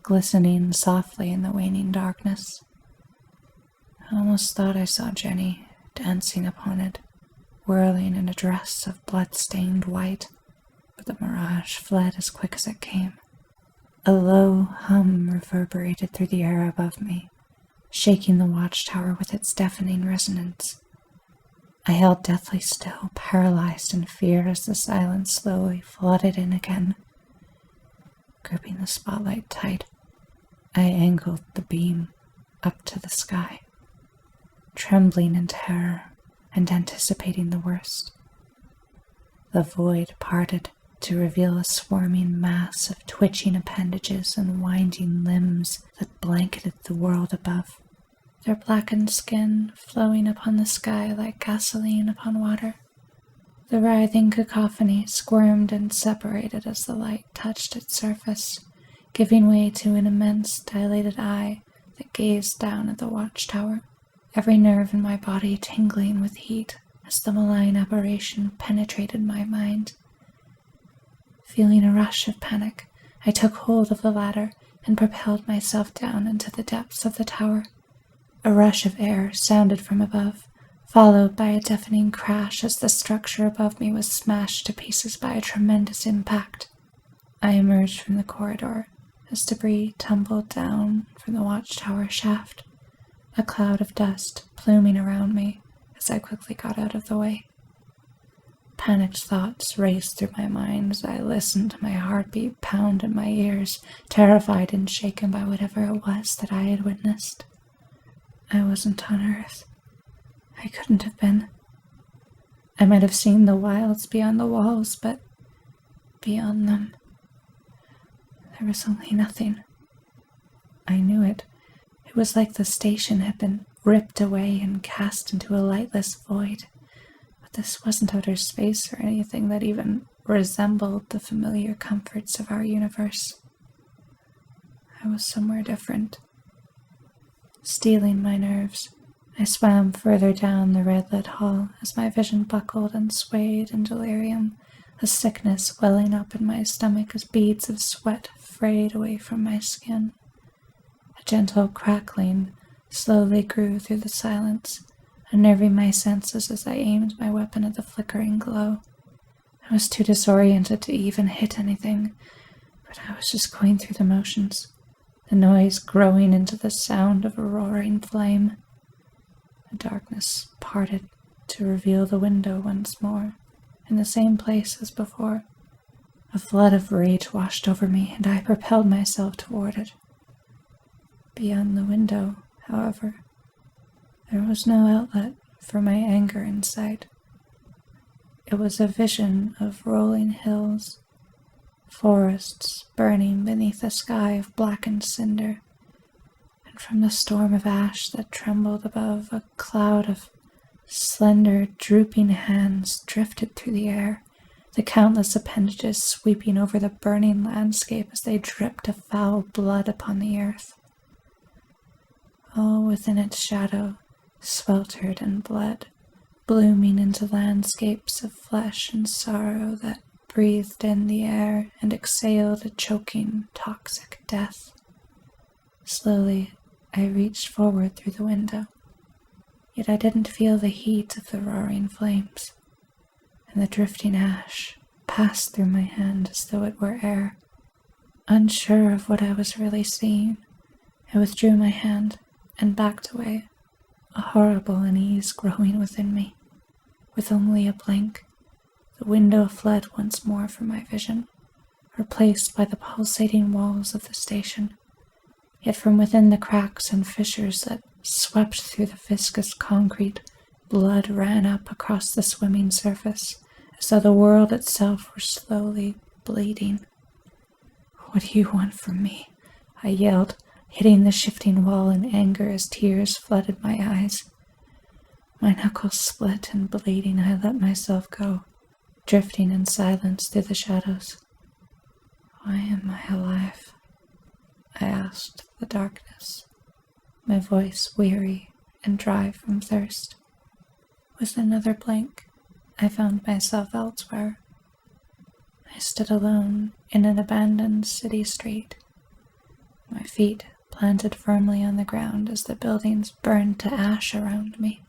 glistening softly in the waning darkness. I almost thought I saw Jenny dancing upon it, whirling in a dress of blood-stained white, but the mirage fled as quick as it came. A low hum reverberated through the air above me, shaking the watchtower with its deafening resonance. I held deathly still, paralyzed in fear as the silence slowly flooded in again. Gripping the spotlight tight, I angled the beam up to the sky, trembling in terror and anticipating the worst. The void parted to reveal a swarming mass of twitching appendages and winding limbs that blanketed the world above, their blackened skin flowing upon the sky like gasoline upon water. The writhing cacophony squirmed and separated as the light touched its surface, giving way to an immense dilated eye that gazed down at the watchtower, every nerve in my body tingling with heat as the malign aberration penetrated my mind. Feeling a rush of panic, I took hold of the ladder and propelled myself down into the depths of the tower. A rush of air sounded from above, followed by a deafening crash as the structure above me was smashed to pieces by a tremendous impact. I emerged from the corridor as debris tumbled down from the watchtower shaft, a cloud of dust pluming around me as I quickly got out of the way. Panicked thoughts raced through my mind as I listened to my heartbeat pound in my ears, terrified and shaken by whatever it was that I had witnessed. I wasn't on Earth. I couldn't have been. I might have seen the wilds beyond the walls, but beyond them, there was only nothing. I knew it. It was like the station had been ripped away and cast into a lightless void. But this wasn't outer space or anything that even resembled the familiar comforts of our universe. I was somewhere different. Steeling my nerves, I swam further down the red-lit hall as my vision buckled and swayed in delirium, a sickness welling up in my stomach as beads of sweat frayed away from my skin. A gentle crackling slowly grew through the silence, unnerving my senses as I aimed my weapon at the flickering glow. I was too disoriented to even hit anything, but I was just going through the motions, the noise growing into the sound of a roaring flame. The darkness parted to reveal the window once more, in the same place as before. A flood of rage washed over me, and I propelled myself toward it. Beyond the window, however, there was no outlet for my anger in sight. It was a vision of rolling hills, forests burning beneath a sky of blackened cinder, and from the storm of ash that trembled above, a cloud of slender, drooping hands drifted through the air, the countless appendages sweeping over the burning landscape as they dripped of foul blood upon the earth. All within its shadow sweltered and bled, blooming into landscapes of flesh and sorrow that breathed in the air and exhaled a choking, toxic death. Slowly, I reached forward through the window, yet I didn't feel the heat of the roaring flames, and the drifting ash passed through my hand as though it were air. Unsure of what I was really seeing, I withdrew my hand and backed away, a horrible unease growing within me. With only a blink, the window fled once more from my vision, replaced by the pulsating walls of the station. Yet from within the cracks and fissures that swept through the viscous concrete, blood ran up across the swimming surface, as though the world itself were slowly bleeding. "What do you want from me?" I yelled, hitting the shifting wall in anger as tears flooded my eyes. My knuckles split, and bleeding, I let myself go, drifting in silence through the shadows. "Why am I alive?" I asked the darkness, my voice weary and dry from thirst. With another blink, I found myself elsewhere. I stood alone in an abandoned city street, my feet planted firmly on the ground as the buildings burned to ash around me.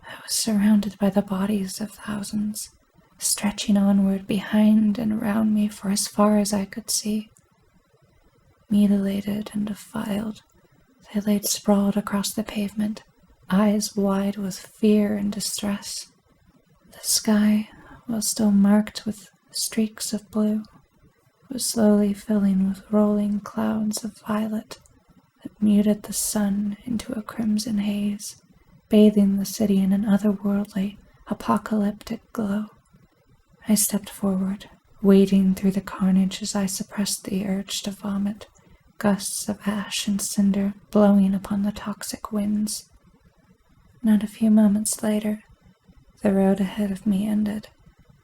I was surrounded by the bodies of thousands, stretching onward behind and around me for as far as I could see. Mutilated and defiled, they laid sprawled across the pavement, eyes wide with fear and distress. The sky, while still marked with streaks of blue, was slowly filling with rolling clouds of violet that muted the sun into a crimson haze, bathing the city in an otherworldly, apocalyptic glow. I stepped forward, wading through the carnage as I suppressed the urge to vomit, gusts of ash and cinder blowing upon the toxic winds. Not a few moments later, the road ahead of me ended,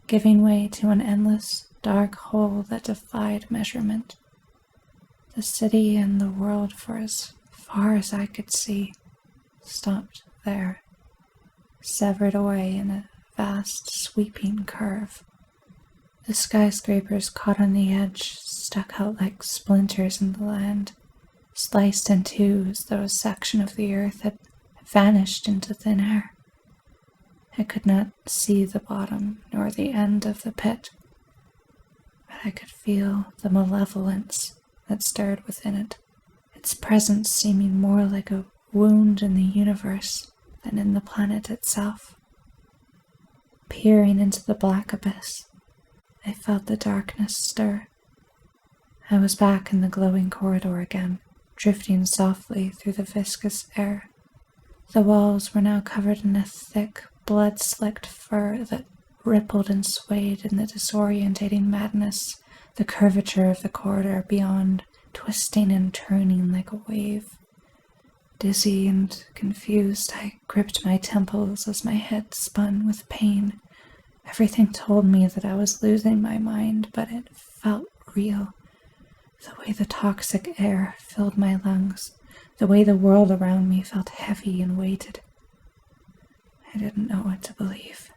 giving way to an endless, dark hole that defied measurement. The city and the world, for as far as I could see, stopped there, severed away in a vast, sweeping curve. The skyscrapers caught on the edge stuck out like splinters in the land, sliced in two as though a section of the earth had vanished into thin air. I could not see the bottom nor the end of the pit, but I could feel the malevolence that stirred within it, its presence seeming more like a wound in the universe than in the planet itself. Peering into the black abyss, I felt the darkness stir. I was back in the glowing corridor again, drifting softly through the viscous air. The walls were now covered in a thick, blood-slicked fur that rippled and swayed in the disorientating madness, the curvature of the corridor beyond twisting and turning like a wave. Dizzy and confused, I gripped my temples as my head spun with pain. Everything told me that I was losing my mind, but it felt real. The way the toxic air filled my lungs, the way the world around me felt heavy and weighted. I didn't know what to believe.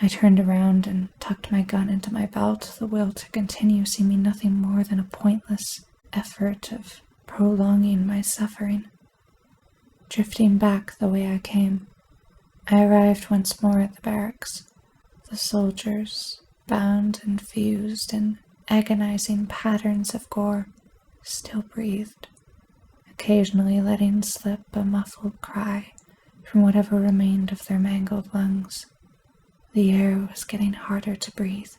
I turned around and tucked my gun into my belt, the will to continue seeming nothing more than a pointless effort of prolonging my suffering. Drifting back the way I came, I arrived once more at the barracks. The soldiers, bound and fused in agonizing patterns of gore, still breathed, occasionally letting slip a muffled cry from whatever remained of their mangled lungs. The air was getting harder to breathe,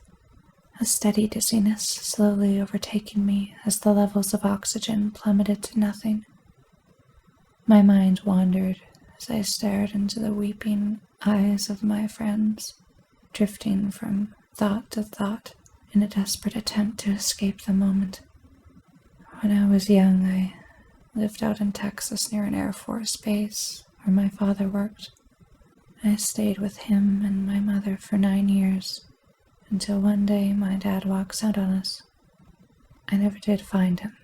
a steady dizziness slowly overtaking me as the levels of oxygen plummeted to nothing. My mind wandered as I stared into the weeping eyes of my friends, drifting from thought to thought in a desperate attempt to escape the moment. When I was young, I lived out in Texas near an Air Force base where my father worked. I stayed with him and my mother for 9 years, until one day my dad walks out on us. I never did find him,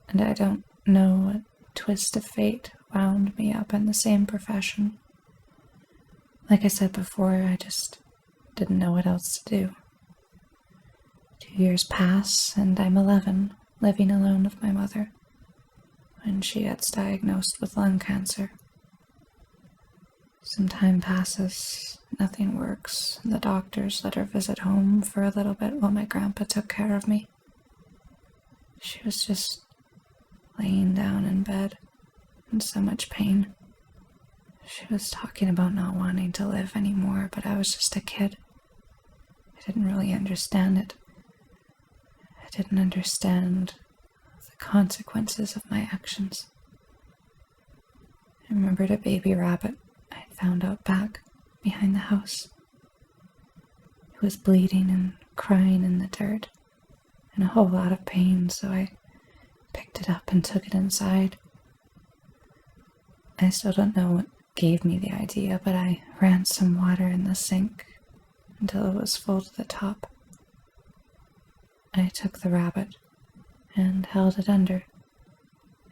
and I don't know what twist of fate wound me up in the same profession. Like I said before, I just didn't know what else to do. 2 years pass, and I'm 11, living alone with my mother, when she gets diagnosed with lung cancer. Some time passes, nothing works, and the doctors let her visit home for a little bit while my grandpa took care of me. She was just laying down in bed in so much pain. She was talking about not wanting to live anymore, but I was just a kid. I didn't really understand it. I didn't understand the consequences of my actions. I remembered a baby rabbit I'd found out back behind the house. It was bleeding and crying in the dirt, in a whole lot of pain, so I picked it up and took it inside. I still don't know what gave me the idea, but I ran some water in the sink until it was full to the top. I took the rabbit and held it under.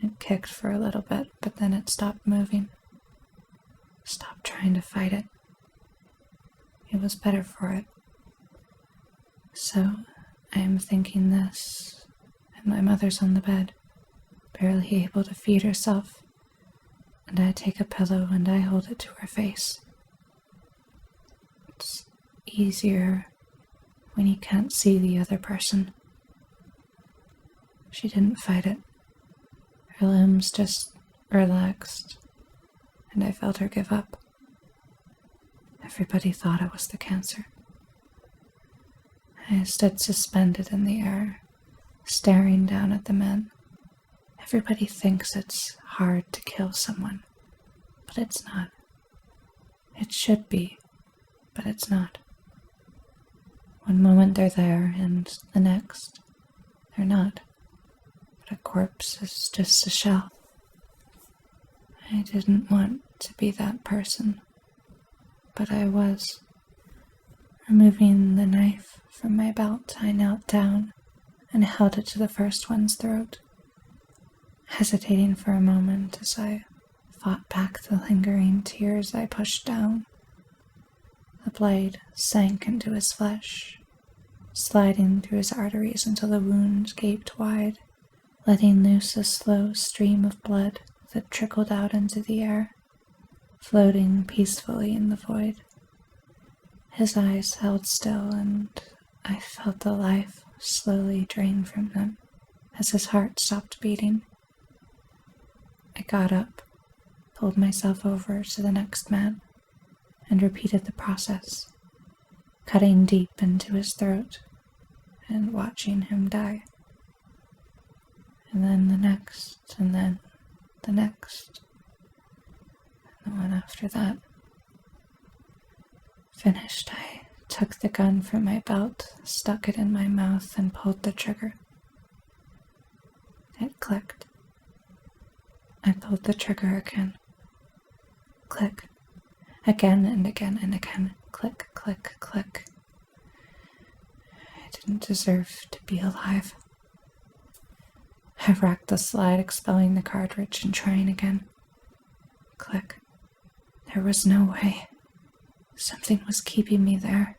It kicked for a little bit, but then it stopped moving. Stopped trying to fight it. It was better for it. So I am thinking this, and my mother's on the bed, barely able to feed herself, and I take a pillow and I hold it to her face. It's easier when you can't see the other person. She didn't fight it. Her limbs just relaxed, and I felt her give up. Everybody thought it was the cancer. I stood suspended in the air, staring down at the men. Everybody thinks it's hard to kill someone, but it's not. It should be, but it's not. One moment they're there, and the next, they're not. But a corpse is just a shell. I didn't want to be that person, but I was. Removing the knife from my belt, I knelt down and held it to the first one's throat, hesitating for a moment as I fought back the lingering tears I pushed down. The blade sank into his flesh, sliding through his arteries until the wound gaped wide, letting loose a slow stream of blood that trickled out into the air, floating peacefully in the void. His eyes held still, and I felt the life slowly drain from them as his heart stopped beating. I got up, pulled myself over to the next man, and repeated the process, cutting deep into his throat and watching him die. And then the next, and then the next, and the one after that. Finished, I took the gun from my belt, stuck it in my mouth, and pulled the trigger. It clicked. I pulled the trigger again. Click. Again and again and again. Click, click, click. I didn't deserve to be alive. I racked the slide, expelling the cartridge and trying again. Click. There was no way. Something was keeping me there.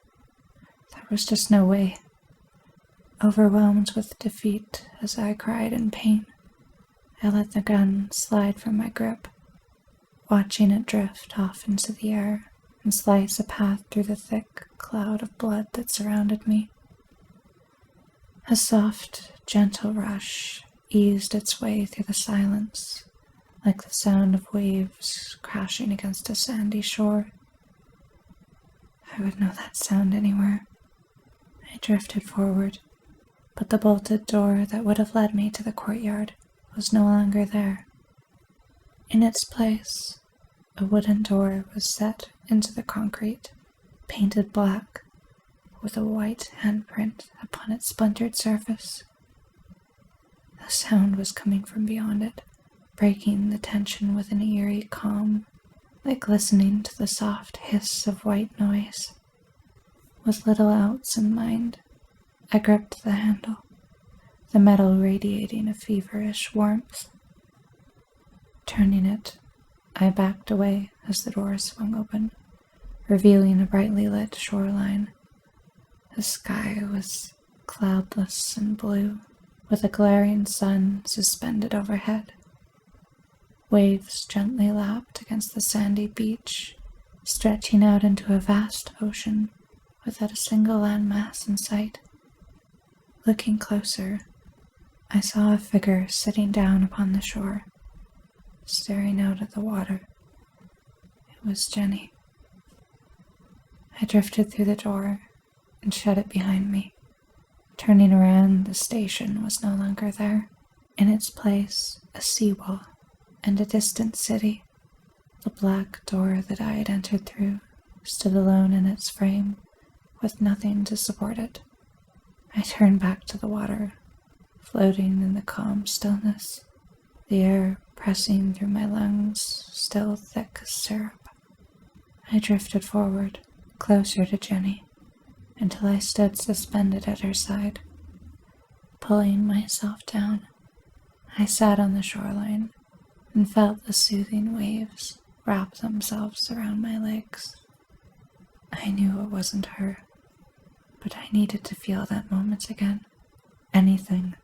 There was just no way. Overwhelmed with defeat as I cried in pain, I let the gun slide from my grip, watching it drift off into the air and slice a path through the thick cloud of blood that surrounded me. A soft, gentle rush eased its way through the silence, like the sound of waves crashing against a sandy shore. I would know that sound anywhere. I drifted forward, but the bolted door that would have led me to the courtyard was no longer there. In its place, a wooden door was set into the concrete, painted black, with a white handprint upon its splintered surface. The sound was coming from beyond it, breaking the tension with an eerie calm, like listening to the soft hiss of white noise. With little else in mind, I gripped the handle, the metal radiating a feverish warmth. Turning it, I backed away as the door swung open, revealing a brightly lit shoreline. The sky was cloudless and blue, with a glaring sun suspended overhead. Waves gently lapped against the sandy beach, stretching out into a vast ocean without a single landmass in sight. Looking closer, I saw a figure sitting down upon the shore, staring out at the water. It was Jenny. I drifted through the door and shut it behind me. Turning around, the station was no longer there. In its place, a seawall and a distant city. The black door that I had entered through stood alone in its frame, with nothing to support it. I turned back to the water, floating in the calm stillness, the air pressing through my lungs, still thick as syrup. I drifted forward, closer to Jenny, until I stood suspended at her side. Pulling myself down, I sat on the shoreline and felt the soothing waves wrap themselves around my legs. I knew it wasn't her, but I needed to feel that moment again. Anything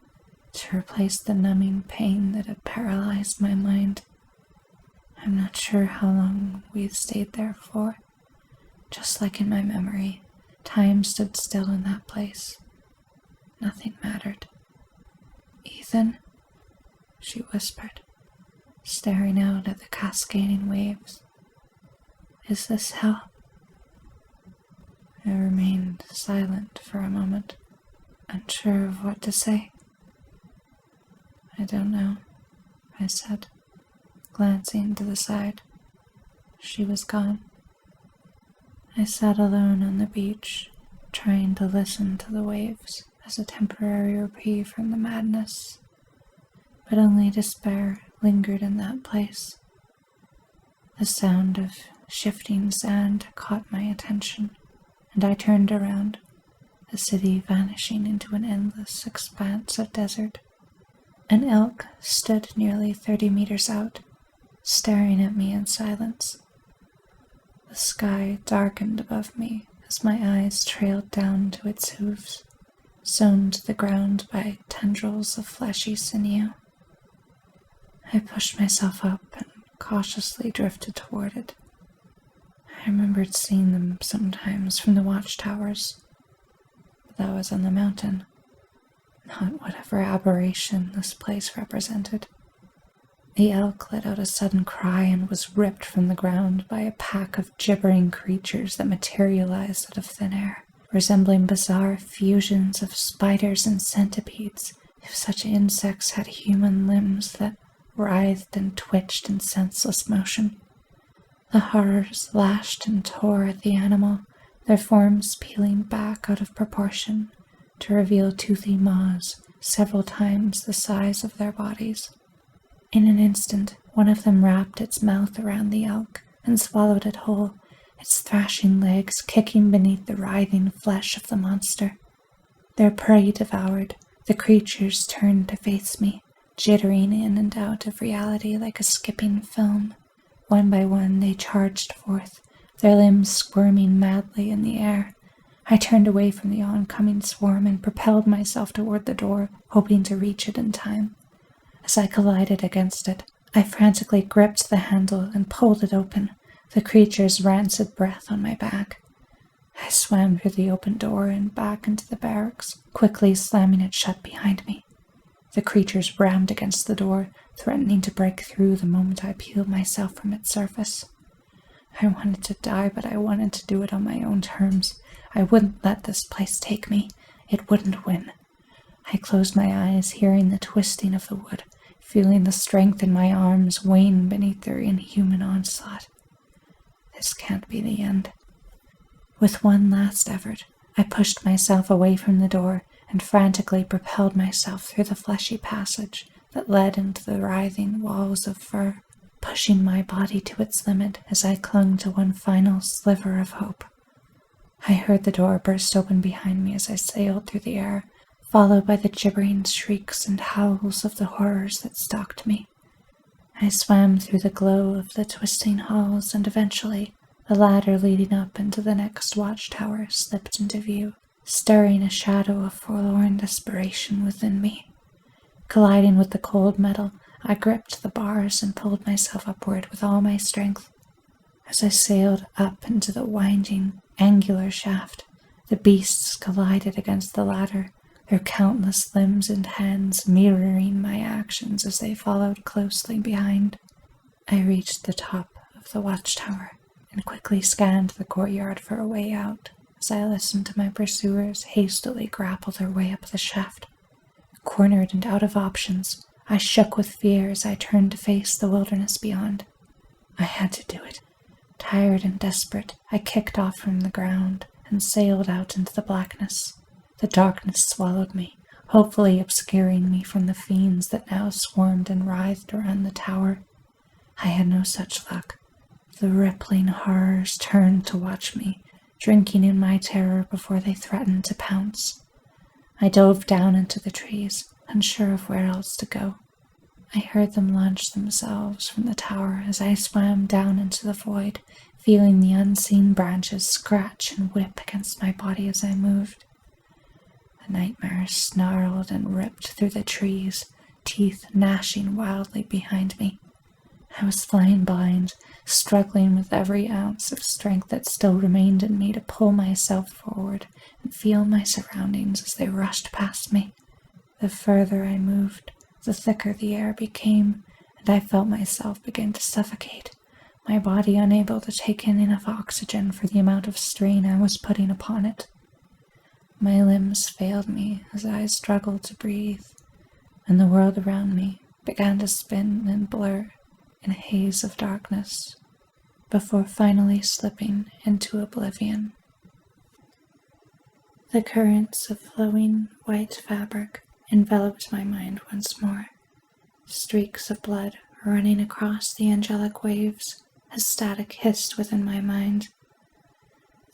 to replace the numbing pain that had paralyzed my mind. I'm not sure how long we'd stayed there for. Just like in my memory, time stood still in that place. Nothing mattered. "Ethan," she whispered, staring out at the cascading waves. "Is this hell?" I remained silent for a moment, unsure of what to say. "I don't know," I said, glancing to the side. She was gone. I sat alone on the beach, trying to listen to the waves as a temporary reprieve from the madness, but only despair lingered in that place. The sound of shifting sand caught my attention, and I turned around, the city vanishing into an endless expanse of desert. An elk stood nearly 30 meters out, staring at me in silence. The sky darkened above me as my eyes trailed down to its hooves, sewn to the ground by tendrils of fleshy sinew. I pushed myself up and cautiously drifted toward it. I remembered seeing them sometimes from the watchtowers, but that was on the mountain, not whatever aberration this place represented. The elk let out a sudden cry and was ripped from the ground by a pack of gibbering creatures that materialized out of thin air, resembling bizarre fusions of spiders and centipedes, if such insects had human limbs that writhed and twitched in senseless motion. The horrors lashed and tore at the animal, their forms peeling back out of proportion to reveal toothy maws several times the size of their bodies. In an instant, One of them wrapped its mouth around the elk and swallowed it whole, its thrashing legs kicking beneath the writhing flesh of the monster. Their prey devoured, the creatures turned to face me, jittering in and out of reality like a skipping film. One by one they charged forth, their limbs squirming madly in the air. I turned away from the oncoming swarm and propelled myself toward the door, hoping to reach it in time. As I collided against it, I frantically gripped the handle and pulled it open, the creature's rancid breath on my back. I swam through the open door and back into the barracks, quickly slamming it shut behind me. The creatures rammed against the door, threatening to break through the moment I peeled myself from its surface. I wanted to die, but I wanted to do it on my own terms. I wouldn't let this place take me. It wouldn't win. I closed my eyes, hearing the twisting of the wood, feeling the strength in my arms wane beneath their inhuman onslaught. This can't be the end. With one last effort, I pushed myself away from the door and frantically propelled myself through the fleshy passage that led into the writhing walls of fur, pushing my body to its limit as I clung to one final sliver of hope. I heard the door burst open behind me as I sailed through the air, followed by the gibbering shrieks and howls of the horrors that stalked me. I swam through the glow of the twisting halls, and eventually the ladder leading up into the next watchtower slipped into view, stirring a shadow of forlorn desperation within me. Colliding with the cold metal, I gripped the bars and pulled myself upward with all my strength. As I sailed up into the winding, angular shaft, the beasts collided against the ladder, their countless limbs and hands mirroring my actions as they followed closely behind. I reached the top of the watchtower and quickly scanned the courtyard for a way out as I listened to my pursuers hastily grapple their way up the shaft. Cornered and out of options, I shook with fear as I turned to face the wilderness beyond. I had to do it. Tired and desperate, I kicked off from the ground and sailed out into the blackness. The darkness swallowed me, hopefully obscuring me from the fiends that now swarmed and writhed around the tower. I had no such luck. The rippling horrors turned to watch me, drinking in my terror before they threatened to pounce. I dove down into the trees, unsure of where else to go. I heard them launch themselves from the tower as I swam down into the void, feeling the unseen branches scratch and whip against my body as I moved. The nightmares snarled and ripped through the trees, teeth gnashing wildly behind me. I was flying blind, struggling with every ounce of strength that still remained in me to pull myself forward and feel my surroundings as they rushed past me. The further I moved, the thicker the air became, and I felt myself begin to suffocate, my body unable to take in enough oxygen for the amount of strain I was putting upon it. My limbs failed me as I struggled to breathe, and the world around me began to spin and blur in a haze of darkness, before finally slipping into oblivion. The currents of flowing white fabric enveloped my mind once more, streaks of blood running across the angelic waves as static hissed within my mind.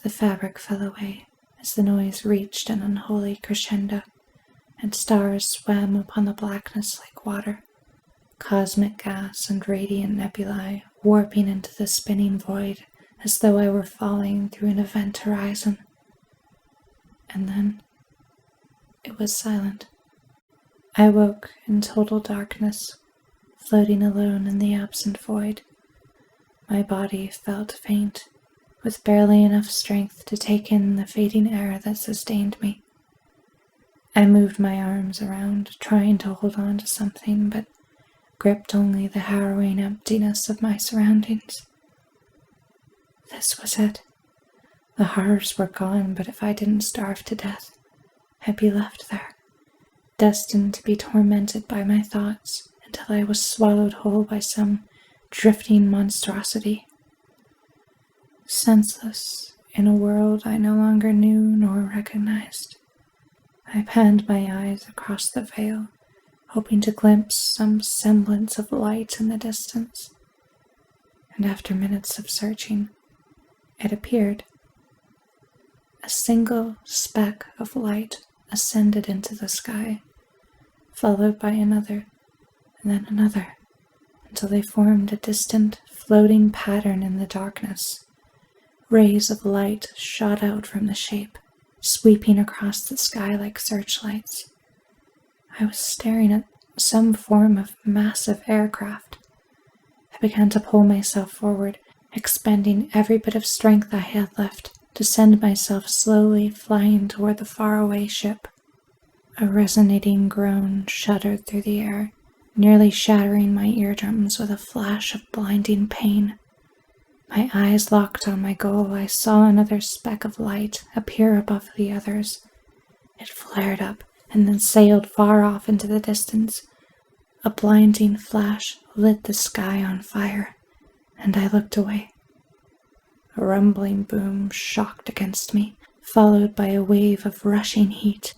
The fabric fell away as the noise reached an unholy crescendo, and stars swam upon the blackness like water, cosmic gas and radiant nebulae warping into the spinning void as though I were falling through an event horizon. And then it was silent. I woke in total darkness, floating alone in the absent void. My body felt faint, with barely enough strength to take in the fading air that sustained me. I moved my arms around, trying to hold on to something, but gripped only the harrowing emptiness of my surroundings. This was it. The horrors were gone, but if I didn't starve to death, I'd be left there, destined to be tormented by my thoughts until I was swallowed whole by some drifting monstrosity. Senseless in a world I no longer knew nor recognized, I panned my eyes across the vale, hoping to glimpse some semblance of light in the distance. And after minutes of searching, it appeared. A single speck of light ascended into the sky, followed by another, and then another, until they formed a distant, floating pattern in the darkness. Rays of light shot out from the shape, sweeping across the sky like searchlights. I was staring at some form of massive aircraft. I began to pull myself forward, expending every bit of strength I had left to send myself slowly flying toward the faraway ship. A resonating groan shuddered through the air, nearly shattering my eardrums with a flash of blinding pain. My eyes locked on my goal. I saw another speck of light appear above the others. It flared up and then sailed far off into the distance. A blinding flash lit the sky on fire, and I looked away. A rumbling boom shocked against me, followed by a wave of rushing heat.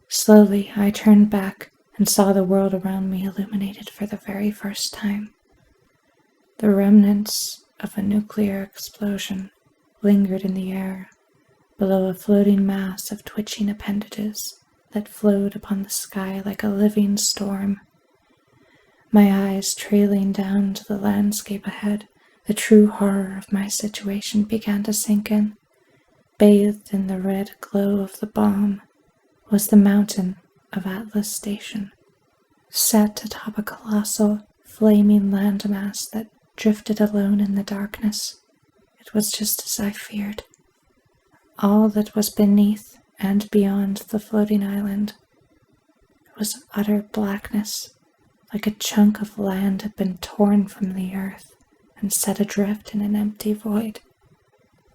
Slowly, I turned back and saw the world around me illuminated for the very first time. The remnants of a nuclear explosion lingered in the air, below a floating mass of twitching appendages that flowed upon the sky like a living storm. My eyes trailing down to the landscape ahead, the true horror of my situation began to sink in. Bathed in the red glow of the bomb was the mountain of Atlas Station, set atop a colossal, flaming landmass that drifted alone in the darkness. It was just as I feared. All that was beneath and beyond the floating island was utter blackness, like a chunk of land had been torn from the earth and set adrift in an empty void.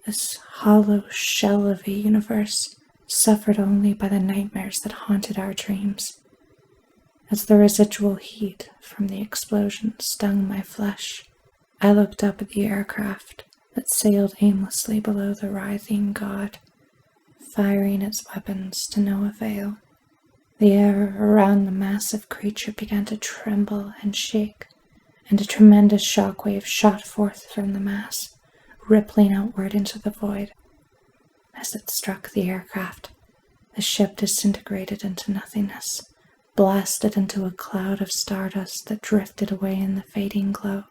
This hollow shell of a universe suffered only by the nightmares that haunted our dreams. As the residual heat from the explosion stung my flesh, I looked up at the aircraft that sailed aimlessly below the writhing god, firing its weapons to no avail. The air around the massive creature began to tremble and shake, and a tremendous shockwave shot forth from the mass, rippling outward into the void. As it struck the aircraft, the ship disintegrated into nothingness, blasted into a cloud of stardust that drifted away in the fading glow.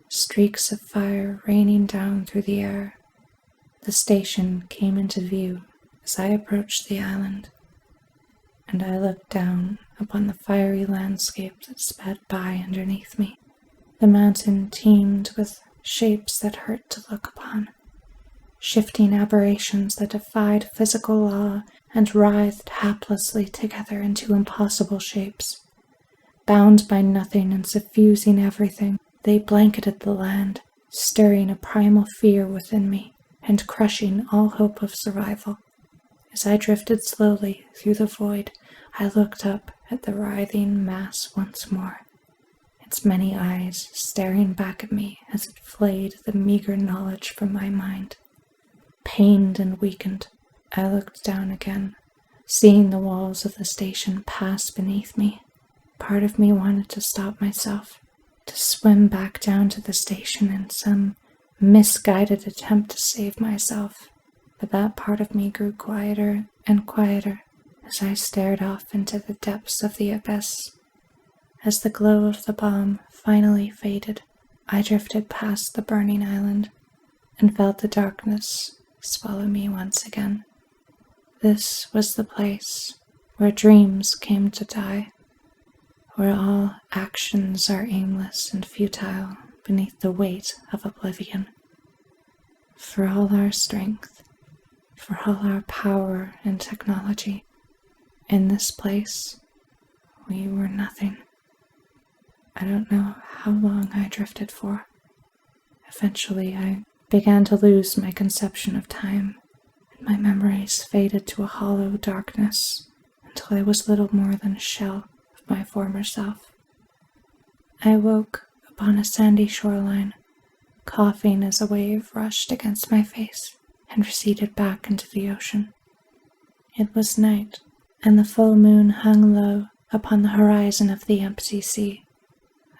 Streaks of fire raining down through the air. The station came into view as I approached the island, and I looked down upon the fiery landscape that sped by underneath me. The mountain teemed with shapes that hurt to look upon, shifting aberrations that defied physical law and writhed haplessly together into impossible shapes. Bound by nothing and suffusing everything, they blanketed the land, stirring a primal fear within me and crushing all hope of survival. As I drifted slowly through the void, I looked up at the writhing mass once more, its many eyes staring back at me as it flayed the meager knowledge from my mind. Pained and weakened, I looked down again, seeing the walls of the station pass beneath me. Part of me wanted to stop myself, to swim back down to the station in some misguided attempt to save myself, but that part of me grew quieter and quieter as I stared off into the depths of the abyss. As the glow of the bomb finally faded, I drifted past the burning island and felt the darkness swallow me once again. This was the place where dreams came to die, where all actions are aimless and futile beneath the weight of oblivion. For all our strength, for all our power and technology, in this place, we were nothing. I don't know how long I drifted for. Eventually, I began to lose my conception of time, and my memories faded to a hollow darkness until I was little more than a shell of my former self. I woke upon a sandy shoreline, coughing as a wave rushed against my face and receded back into the ocean. It was night, and the full moon hung low upon the horizon of the empty sea.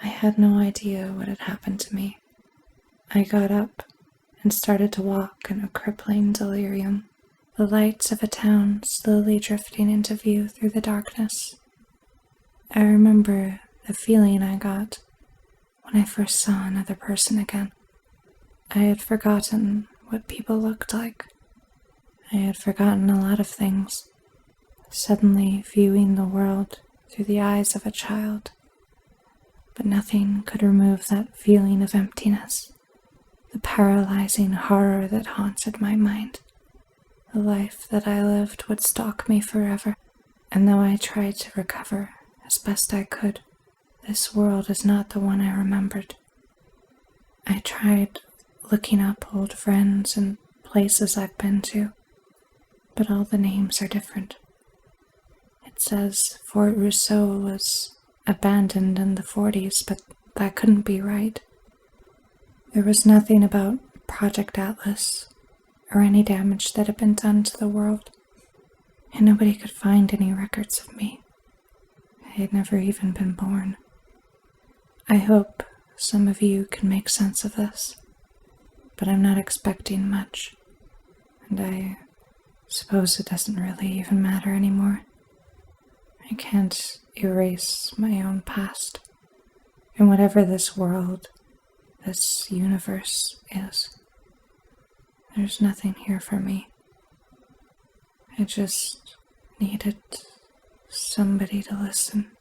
I had no idea what had happened to me. I got up and started to walk in a crippling delirium, the lights of a town slowly drifting into view through the darkness. I remember the feeling I got when I first saw another person again. I had forgotten what people looked like. I had forgotten a lot of things, suddenly viewing the world through the eyes of a child. But nothing could remove that feeling of emptiness, the paralyzing horror that haunted my mind. The life that I lived would stalk me forever, and though I tried to recover as best I could, this world is not the one I remembered. I tried looking up old friends and places I've been to, but all the names are different. It says Fort Rousseau was abandoned in the 40s, but that couldn't be right. There was nothing about Project Atlas or any damage that had been done to the world, and nobody could find any records of me. I had never even been born. I hope some of you can make sense of this, but I'm not expecting much, and I suppose it doesn't really even matter anymore. I can't erase my own past, and whatever this world, this universe is, there's nothing here for me. I just needed somebody to listen.